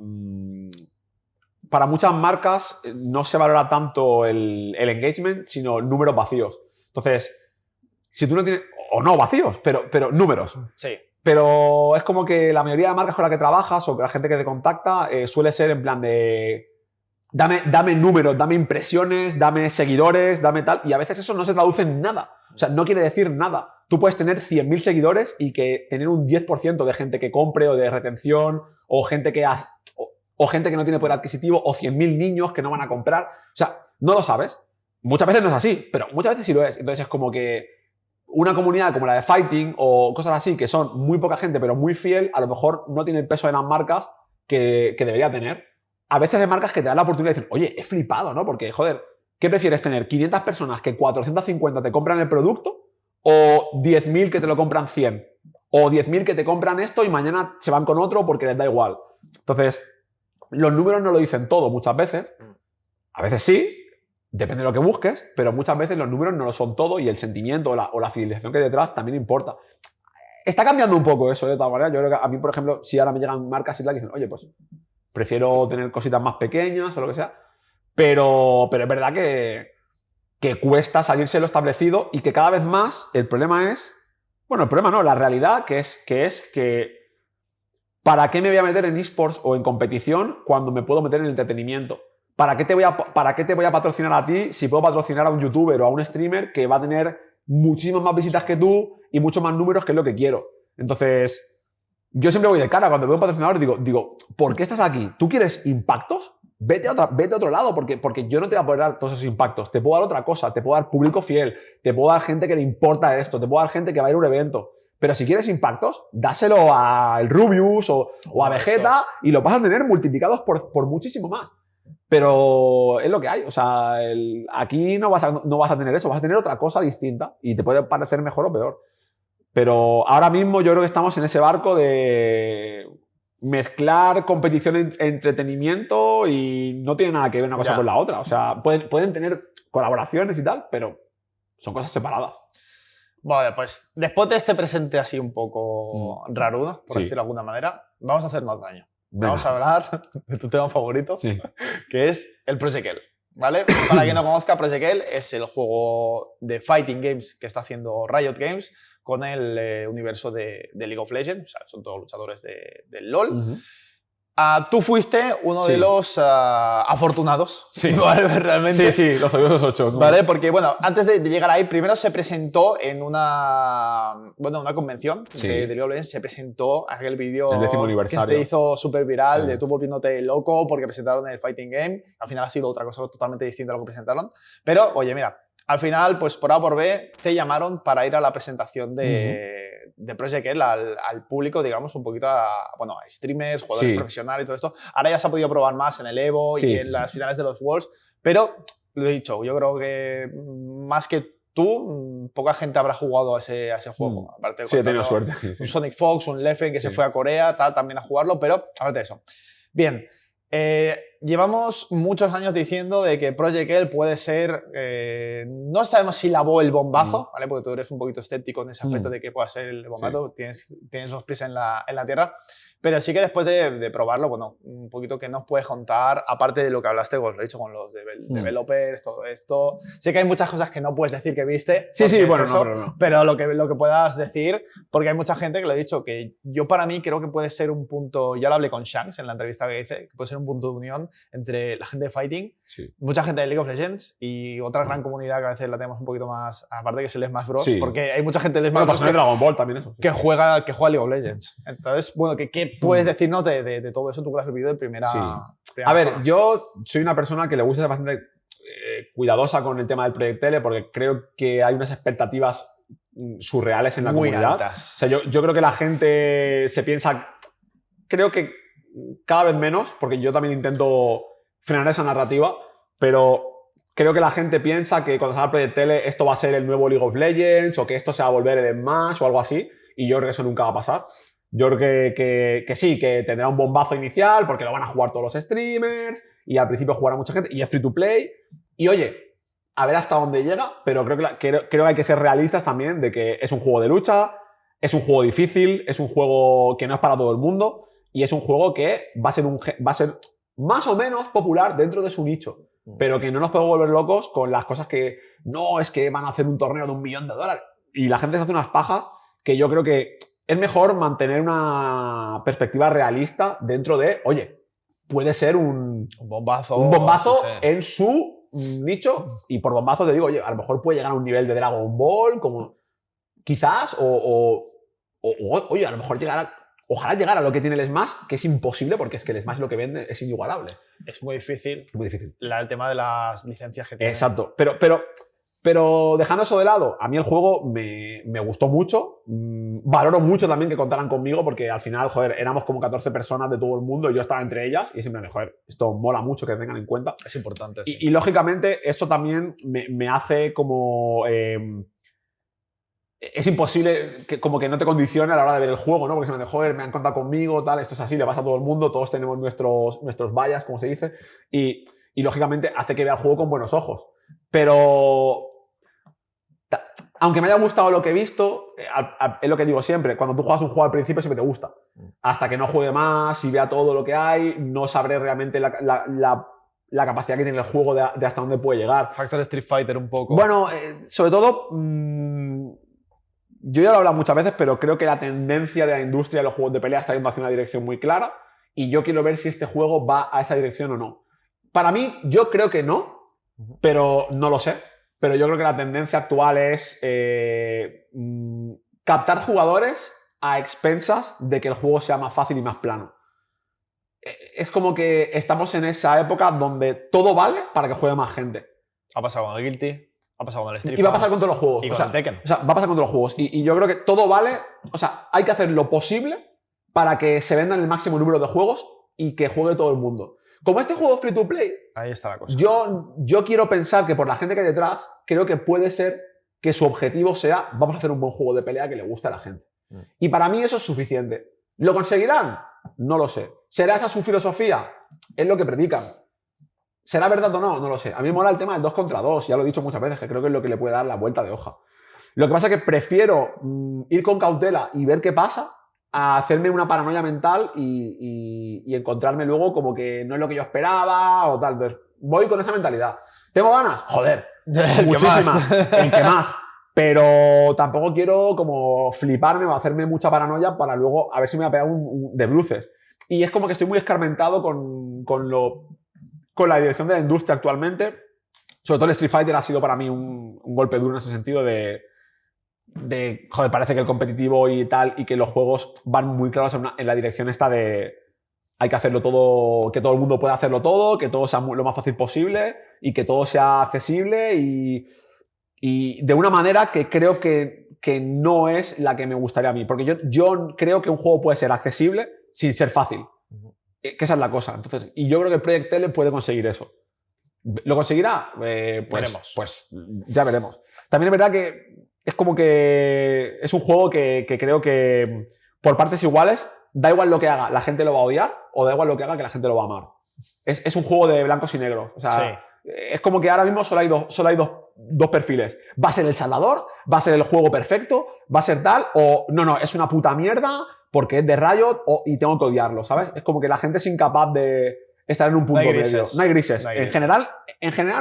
para muchas marcas no se valora tanto el engagement, sino números vacíos. Entonces, si tú no tienes, o no vacíos, pero números. Sí. Pero es como que la mayoría de marcas con las que trabajas o que la gente que te contacta suele ser en plan de dame números, dame impresiones, dame seguidores, dame tal. Y a veces eso no se traduce en nada. O sea, no quiere decir nada. Tú puedes tener 100.000 seguidores y que tener un 10% de gente que compre o de retención o gente que o gente que no tiene poder adquisitivo o 100.000 niños que no van a comprar. O sea, no lo sabes. Muchas veces no es así, pero muchas veces sí lo es. Entonces es como que una comunidad como la de Fighting o cosas así que son muy poca gente pero muy fiel, a lo mejor no tiene el peso de las marcas que debería tener. A veces hay marcas que te dan la oportunidad de decir, oye, he flipado, ¿no? Porque, joder, ¿qué prefieres tener? ¿500 personas que 450 te compran el producto o 10.000 que te lo compran 100? O 10.000 que te compran esto y mañana se van con otro porque les da igual. Entonces, los números no lo dicen todo muchas veces. A veces sí, depende de lo que busques, pero muchas veces los números no lo son todo y el sentimiento o la fidelización que hay detrás también importa. Está cambiando un poco eso, de todas maneras. Yo creo que a mí, por ejemplo, si ahora me llegan marcas y tal que dicen, oye, pues prefiero tener cositas más pequeñas o lo que sea, pero es verdad que cuesta salirse de lo establecido y que cada vez más el problema es, bueno, el problema no, la realidad que es que ¿para qué me voy a meter en esports o en competición cuando me puedo meter en el entretenimiento? ¿Para qué te voy a patrocinar a ti si puedo patrocinar a un youtuber o a un streamer que va a tener muchísimas más visitas que tú y muchos más números que es lo que quiero? Entonces, yo siempre voy de cara. Cuando veo un patrocinador digo, ¿por qué estás aquí? ¿Tú quieres impactos? Vete a otro lado porque yo no te voy a poder dar todos esos impactos. Te puedo dar otra cosa, te puedo dar público fiel, te puedo dar gente que le importa esto, te puedo dar gente que va a ir a un evento. Pero si quieres impactos, dáselo al Rubius o a Vegeta y lo vas a tener multiplicados por muchísimo más. Pero es lo que hay. O sea, aquí no vas a tener eso, vas a tener otra cosa distinta y te puede parecer mejor o peor. Pero ahora mismo yo creo que estamos en ese barco de mezclar competición e entretenimiento y no tiene nada que ver una cosa con la otra. O sea, pueden tener colaboraciones y tal, pero son cosas separadas. Vale, pues después de este presente así un poco rarudo, por decirlo de alguna manera, vamos a hacernos daño. Vamos a hablar de tu tema favorito, que es el Project L, ¿vale? Para quien no conozca, Project L es el juego de fighting games que está haciendo Riot Games con el universo de League of Legends. O sea, son todos luchadores del LoL. Tú fuiste uno de los afortunados. Sí. ¿Vale? Realmente. Sí, los odiosos 8. Vale, porque bueno, antes de llegar ahí, primero se presentó en una convención de League of Legends, se presentó aquel vídeo El 10º que aniversario. se hizo súper viral, de tú volviéndote loco porque presentaron el Fighting Game. Al final ha sido otra cosa totalmente distinta a lo que presentaron. Pero, oye, mira, al final, pues por A o por B, te llamaron para ir a la presentación de Project L al público, digamos, un poquito a streamers, jugadores profesionales y todo esto. Ahora ya se ha podido probar más en el Evo y en las finales de los Worlds, pero lo he dicho, yo creo que más que tú, poca gente habrá jugado a ese juego. Aparte sí, he tenido suerte. Un Sonic Fox, un Leffen que se fue a Corea, también a jugarlo, pero aparte de eso. Bien. Llevamos muchos años diciendo de que Project L puede ser, no sabemos si lavó el bombazo, ¿vale? Porque tú eres un poquito escéptico en ese aspecto de que pueda ser el bombazo, tienes los pies en la tierra, pero sí que después de probarlo, bueno, un poquito que nos puedes contar, aparte de lo que hablaste, os lo he dicho, con los developers, todo esto. Sé que hay muchas cosas que no puedes decir que viste. Sí, bueno, eso, no. Pero lo que puedas decir, porque hay mucha gente que lo he dicho, que yo para mí creo que puede ser un punto, ya lo hablé con Shanks en la entrevista que hice, que puede ser un punto de unión entre la gente de Fighting, mucha gente de League of Legends y otra gran comunidad que a veces la tenemos un poquito más, aparte que es el Smash Bros, porque hay mucha gente de Smash Bros. Dragon Ball también eso. Que juega League of Legends. Entonces, bueno, ¿qué puedes decirnos de todo eso? Tú que has vivido de primera a ver, yo soy una persona que le gusta ser bastante cuidadosa con el tema del Project L porque creo que hay unas expectativas surreales en la comunidad. Altas. O sea, yo creo que la gente se piensa, creo que cada vez menos, porque yo también intento frenar esa narrativa, pero creo que la gente piensa que cuando salga Project L esto va a ser el nuevo League of Legends o que esto se va a volver el Smash o algo así, y yo creo que eso nunca va a pasar. Yo creo que sí, que tendrá un bombazo inicial porque lo van a jugar todos los streamers y al principio jugará mucha gente y es free to play. Y oye, a ver hasta dónde llega, pero creo que hay que ser realistas también de que es un juego de lucha, es un juego difícil, es un juego que no es para todo el mundo y es un juego que va a ser más o menos popular dentro de su nicho, pero que no nos podemos volver locos con las cosas que no, es que van a hacer un torneo de $1 millón y la gente se hace unas pajas que yo creo que es mejor mantener una perspectiva realista dentro de, oye, puede ser un bombazo en su nicho y por bombazo te digo, oye, a lo mejor puede llegar a un nivel de Dragon Ball, como quizás, oye, a lo mejor ojalá llegar a lo que tiene el Smash, que es imposible porque es que el Smash lo que vende es inigualable. Es muy difícil. Muy difícil. El tema de las licencias que tiene. Exacto. Pero dejando eso de lado, a mí el juego me gustó mucho. Valoro mucho también que contaran conmigo porque al final, joder, éramos como 14 personas de todo el mundo y yo estaba entre ellas y siempre, joder, esto mola mucho que tengan en cuenta. Es importante. Sí. Y lógicamente eso también me hace como... es imposible que como que no te condicione a la hora de ver el juego, ¿no? Porque se me dice, joder, me han contado conmigo, tal, esto es así, le pasa a todo el mundo, todos tenemos nuestros bias, como se dice, y lógicamente hace que vea el juego con buenos ojos. Pero aunque me haya gustado lo que he visto, es lo que digo siempre, cuando tú juegas un juego al principio siempre te gusta. Hasta que no juegue más y vea todo lo que hay, no sabré realmente la capacidad que tiene el juego de hasta dónde puede llegar. Factor Street Fighter un poco. Bueno, sobre todo, yo ya lo he hablado muchas veces, pero creo que la tendencia de la industria de los juegos de pelea está yendo hacia una dirección muy clara y yo quiero ver si este juego va a esa dirección o no. Para mí, yo creo que no, pero no lo sé. Pero yo creo que la tendencia actual es captar jugadores a expensas de que el juego sea más fácil y más plano. Es como que estamos en esa época donde todo vale para que juegue más gente. Ha pasado con el Guilty, ha pasado con el Street Fighter. Y va a pasar con todos los juegos. Y con el Tekken. O sea, va a pasar con todos los juegos. Y yo creo que todo vale. O sea, hay que hacer lo posible para que se vendan el máximo número de juegos y que juegue todo el mundo. Como este juego es free to play, ahí está la cosa. Yo quiero pensar que por la gente que hay detrás, creo que puede ser que su objetivo sea vamos a hacer un buen juego de pelea que le guste a la gente. Y para mí eso es suficiente. ¿Lo conseguirán? No lo sé. ¿Será esa su filosofía? Es lo que predican. ¿Será verdad o no? No lo sé. A mí me mola el tema del 2 contra 2, ya lo he dicho muchas veces, que creo que es lo que le puede dar la vuelta de hoja. Lo que pasa es que prefiero ir con cautela y ver qué pasa a hacerme una paranoia mental y encontrarme luego como que no es lo que yo esperaba o tal. Entonces, voy con esa mentalidad. ¿Tengo ganas? Joder, muchísimas. El que más. Pero tampoco quiero como fliparme o hacerme mucha paranoia para luego a ver si me voy a pegar de bruces. Y es como que estoy muy escarmentado con la dirección de la industria actualmente. Sobre todo el Street Fighter ha sido para mí un golpe duro en ese sentido de, joder, parece que el competitivo y tal, y que los juegos van muy claros en la dirección esta de hay que hacerlo todo, que todo el mundo pueda hacerlo todo, que todo sea lo más fácil posible y que todo sea accesible y de una manera que creo que no es la que me gustaría a mí. Porque yo creo que un juego puede ser accesible sin ser fácil. Que esa es la cosa. Entonces, y yo creo que el Project L puede conseguir eso. ¿Lo conseguirá? Veremos. Pues ya veremos. También es verdad que es como que es un juego que creo que por partes iguales, da igual lo que haga, la gente lo va a odiar, o da igual lo que haga, que la gente lo va a amar. Es un juego de blancos y negros. O sea, es como que ahora mismo solo hay dos perfiles. ¿Va a ser el Salvador? ¿Va a ser el juego perfecto? ¿Va a ser tal? O no, es una puta mierda porque es de Riot y tengo que odiarlo, ¿sabes? Es como que la gente es incapaz de estar en un punto medio. No hay grises. En general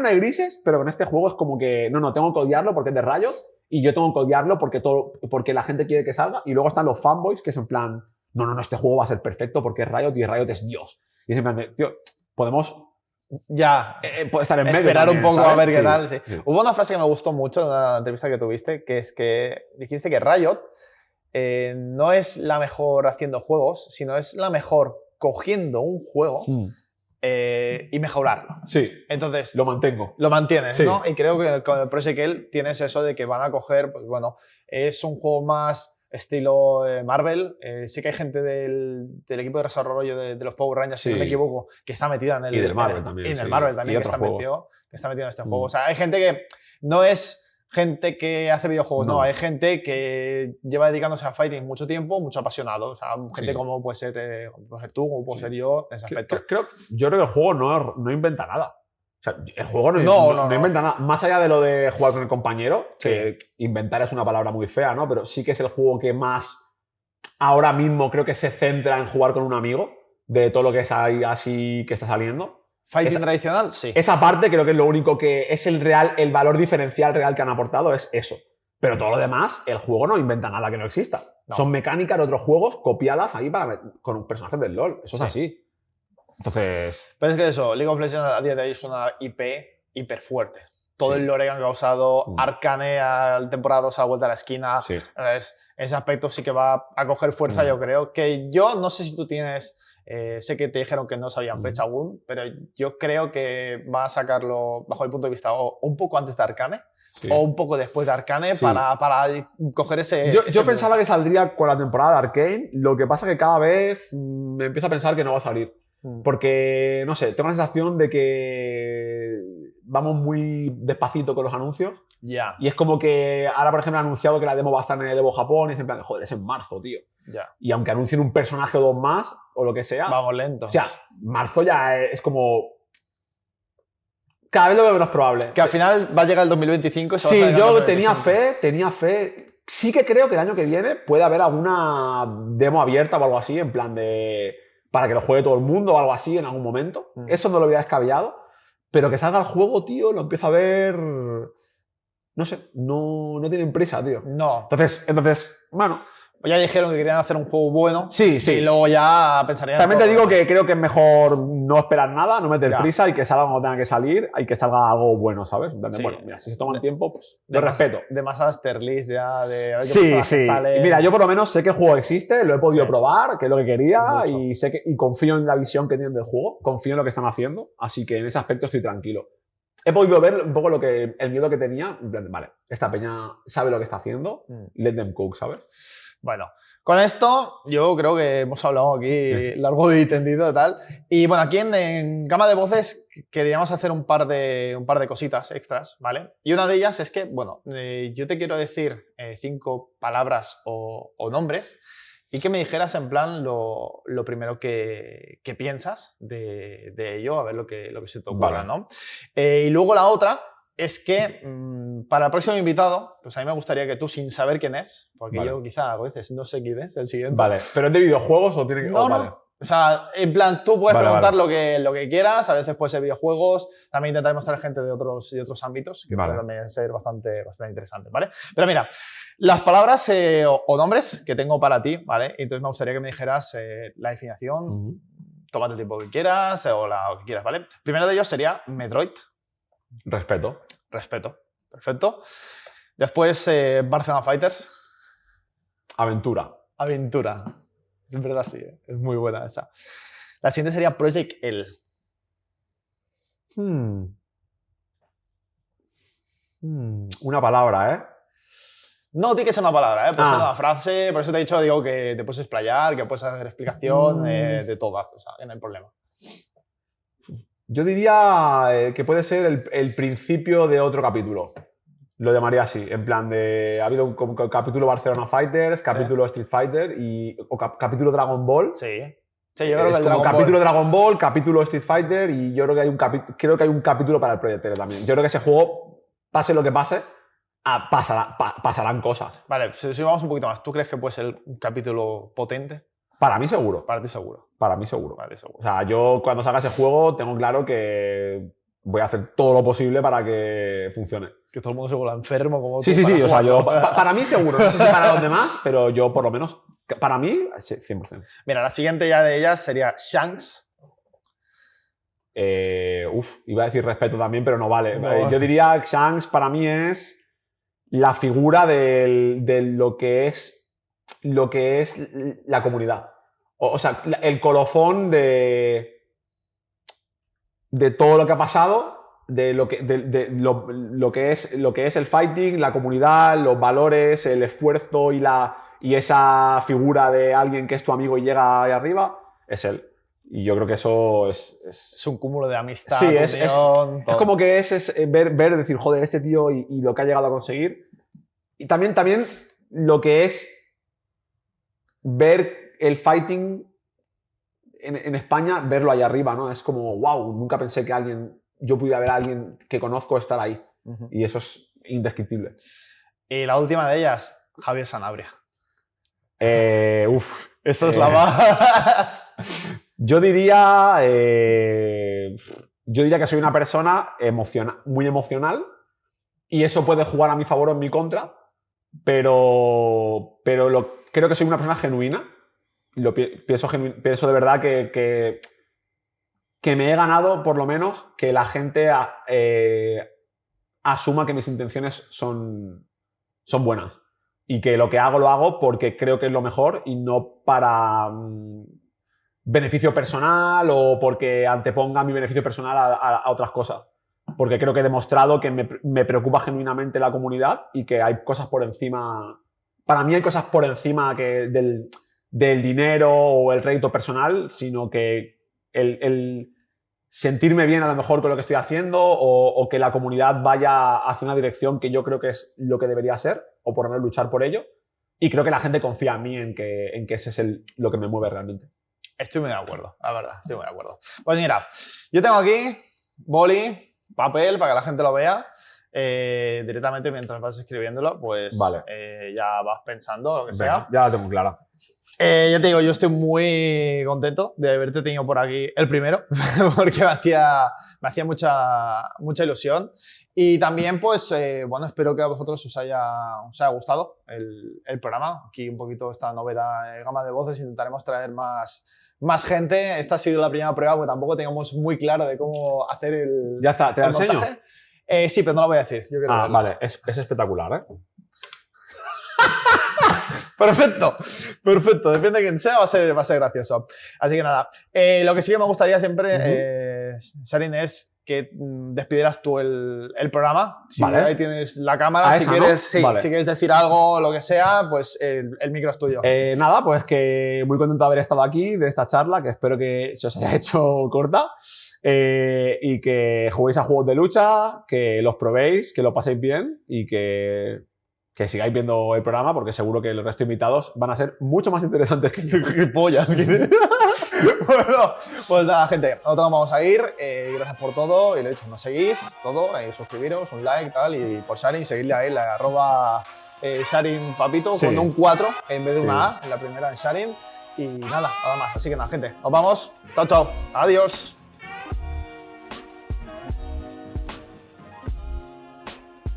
no hay grises, pero con este juego es como que no, tengo que odiarlo porque es de Riot y yo tengo que odiarlo porque la gente quiere que salga. Y luego están los fanboys que es en plan, no, este juego va a ser perfecto porque es Riot y Riot es Dios. Y es en plan, tío, podemos puede estar en medio esperar también, un poco, ¿sabes? a ver qué tal. Sí. Hubo una frase que me gustó mucho en una entrevista que tuviste, que es que dijiste que Riot no es la mejor haciendo juegos, sino es la mejor cogiendo un juego y mejorarlo. Sí. Entonces, lo mantengo. Lo mantienes, sí. ¿no? Y creo que con el Project L tienes eso de que van a coger, pues bueno, es un juego más estilo Marvel. Sí que hay gente del equipo de desarrollo de los Power Rangers, si no me equivoco, que está metida en el... Y del Marvel también. Y en el Marvel también, que está metido en este juego. O sea, hay gente que no es gente que hace videojuegos, no. Hay gente que lleva dedicándose a fighting mucho tiempo, mucho apasionado. O sea, gente como puede ser tú, como puedo ser yo, en ese aspecto. Yo creo que el juego no inventa nada. O sea, el juego no inventa nada. Más allá de lo de jugar con el compañero, que inventar es una palabra muy fea, ¿no? Pero sí que es el juego que más ahora mismo creo que se centra en jugar con un amigo, de todo lo que es ahí así que está saliendo. ¿Fighting tradicional? Sí. Esa parte creo que es lo único que es el valor diferencial real que han aportado, es eso. Pero todo lo demás, el juego no inventa nada que no exista. Son mecánicas de otros juegos copiadas ahí con personajes del LoL. Eso es así. Entonces... Pero es que eso, League of Legends a día de hoy es una IP hiper fuerte. Todo el lore que han causado, Arcane a la temporada 2 a la vuelta a la esquina. Entonces, ese aspecto sí que va a coger fuerza, yo creo. Que yo no sé si tú tienes... sé que te dijeron que no sabían fecha aún, pero yo creo que va a sacarlo, bajo mi punto de vista, o un poco antes de Arcane, o un poco después de Arcane, para coger ese... Yo pensaba que saldría con la temporada de Arcane, lo que pasa que cada vez me empiezo a pensar que no va a salir. Porque, no sé, tengo la sensación de que vamos muy despacito con los anuncios. Y es como que ahora, por ejemplo, han anunciado que la demo va a estar en el Evo Japón y es en plan, joder, es en marzo, tío. Y aunque anuncien un personaje o dos más, o lo que sea... Vamos lentos. O sea, marzo ya es como... Cada vez lo veo menos probable. Que al final va a llegar el 2025 y se va a Sí, yo tenía fe. Sí que creo que el año que viene puede haber alguna demo abierta o algo así, en plan de... para que lo juegue todo el mundo o algo así en algún momento. Eso no lo había descabellado. Pero que salga el juego, tío, lo empiezo a ver... No sé, no tienen prisa, tío. No. Entonces, bueno... Ya dijeron que querían hacer un juego bueno. Sí. Y luego ya pensarían... También te digo que creo que es mejor no esperar nada, no meter prisa y que salga cuando tenga que salir y que salga algo bueno, ¿sabes? Bueno, mira, si se toman tiempo, pues lo respeto. De más Asterlist ya, de a ver qué sale. Mira, yo por lo menos sé que el juego existe, lo he podido probar, que es lo que quería y confío en la visión que tienen del juego, confío en lo que están haciendo, así que en ese aspecto estoy tranquilo. He podido ver un poco el miedo que tenía, en plan, vale, esta peña sabe lo que está haciendo, let them cook, ¿sabes? Bueno, con esto yo creo que hemos hablado aquí largo y tendido y tal. Y bueno, aquí en Gama de Voces queríamos hacer un par de cositas extras, ¿vale? Y una de ellas es que, bueno, yo te quiero decir 5 palabras o nombres y que me dijeras en plan lo primero que piensas de ello, a ver lo que se te ocurra, ¿no? Y luego la otra es que para el próximo invitado, pues a mí me gustaría que tú, sin saber quién es, porque yo quizá a veces no sé quién es el siguiente. Vale, ¿pero es de videojuegos o tiene que...? No, O sea, en plan, tú puedes Vale, preguntar vale. lo que quieras, a veces puede ser videojuegos, también intentaremos traer gente de otros ámbitos, que Vale. puede también ser bastante interesante, ¿vale? Pero mira, las palabras o nombres que tengo para ti, ¿vale? Entonces me gustaría que me dijeras la definición, tómate el tiempo que quieras o lo que quieras, ¿vale? Primero de ellos sería Metroid. Respeto. Respeto. Perfecto. Después, Barcelona Fighters. Aventura. Aventura. Es verdad, sí, es muy buena esa. La siguiente sería Project L. Una palabra, ¿eh? No tiene que ser una palabra, puede ser Ah. una frase, por eso te he dicho, digo, que te puedes explayar, que puedes hacer explicación de todas, o sea, que no hay problema. Yo diría que puede ser el principio de otro capítulo. Lo llamaría así, en plan de... Ha habido un capítulo Barcelona Fighters, capítulo Street Fighter o capítulo Dragon Ball. Sí. Sí, yo creo que el como Dragon capítulo Ball... Dragon Ball, capítulo Street Fighter y yo creo que hay un capítulo para el Project L también. Yo creo que ese juego, pase lo que pase, pasarán cosas. Vale, si vamos un poquito más, ¿tú crees que puede ser un capítulo potente? Para mí seguro. Para ti seguro. Para mí seguro. Para ti seguro. O sea, yo cuando salga ese juego tengo claro que voy a hacer todo lo posible para que funcione. Que todo el mundo se vuelva enfermo como Sí, tú sí, sí. O sea, jugarlo. para mí seguro. No sé si para los demás, pero yo por lo menos, para mí, 100%. Mira, la siguiente ya de ellas sería Shanks. Iba a decir respeto también, pero no vale. No. Yo diría que Shanks para mí es la figura de lo que es la comunidad. O sea, el colofón de todo lo que ha pasado, de lo que es el fighting, la comunidad, los valores, el esfuerzo y esa figura de alguien que es tu amigo y llega ahí arriba, es él. Y yo creo que eso es un cúmulo de amistad, sí, unión, es como que es ver, decir, joder, este tío y lo que ha llegado a conseguir. Y también lo que es ver el fighting en España, verlo ahí arriba, ¿no? Es como, wow, nunca pensé que yo pudiera ver a alguien que conozco estar ahí. Y eso es indescriptible. Y la última de ellas, Javier Sanabria. Esa es la más... Yo diría que soy una persona muy emocional y eso puede jugar a mi favor o en mi contra, pero creo que soy una persona genuina. Pienso de verdad que me he ganado, por lo menos, que la gente asuma que mis intenciones son buenas y que lo que hago lo hago porque creo que es lo mejor y no para beneficio personal o porque anteponga mi beneficio personal a otras cosas. Porque creo que he demostrado que me preocupa genuinamente la comunidad y que hay cosas por encima... Para mí hay cosas por encima del dinero o el rédito personal, sino que el sentirme bien a lo mejor con lo que estoy haciendo o que la comunidad vaya hacia una dirección que yo creo que es lo que debería ser, o por lo menos luchar por ello. Y creo que la gente confía en mí, en que ese es lo que me mueve realmente. Estoy muy de acuerdo, la verdad, estoy muy de acuerdo. Pues mira, yo tengo aquí boli, papel, para que la gente lo vea. Directamente mientras vas escribiéndolo, pues vale. Ya vas pensando lo que sea. Ya la tengo clara. Ya te digo, yo estoy muy contento de haberte tenido por aquí el primero, porque me hacía mucha ilusión. Y también, pues, bueno, espero que a vosotros os haya gustado el programa. Aquí un poquito esta novedad, gama de voces, intentaremos traer más gente. Esta ha sido la primera prueba, porque tampoco teníamos muy claro de cómo hacer el Ya está, ¿te la enseño? Sí, pero no lo voy a decir. Yo quiero verlo. Vale, es espectacular, ¿eh? Perfecto, depende de quién sea, va a ser gracioso. Así que nada, lo que sí que me gustaría siempre, Sharin, es que despidieras tú el programa. Si ahí tienes la cámara, si quieres decir algo, lo que sea, pues el micro es tuyo. Nada, pues que muy contento de haber estado aquí, de esta charla, que espero que se os haya hecho corta. Y que juguéis a juegos de lucha, que los probéis, que lo paséis bien y que sigáis viendo el programa, porque seguro que los resto de invitados van a ser mucho más interesantes que pollas. Bueno, pues nada, gente, nosotros nos vamos a ir. Gracias por todo. Y lo dicho, nos seguís, todo. Suscribiros, un like, tal. Y por Sharin, seguidle a él, @Sharin Papito, con un 4 en vez de una A, en la primera en Sharin. Y nada más. Así que nada, gente. Nos vamos. Chao, chao. Adiós.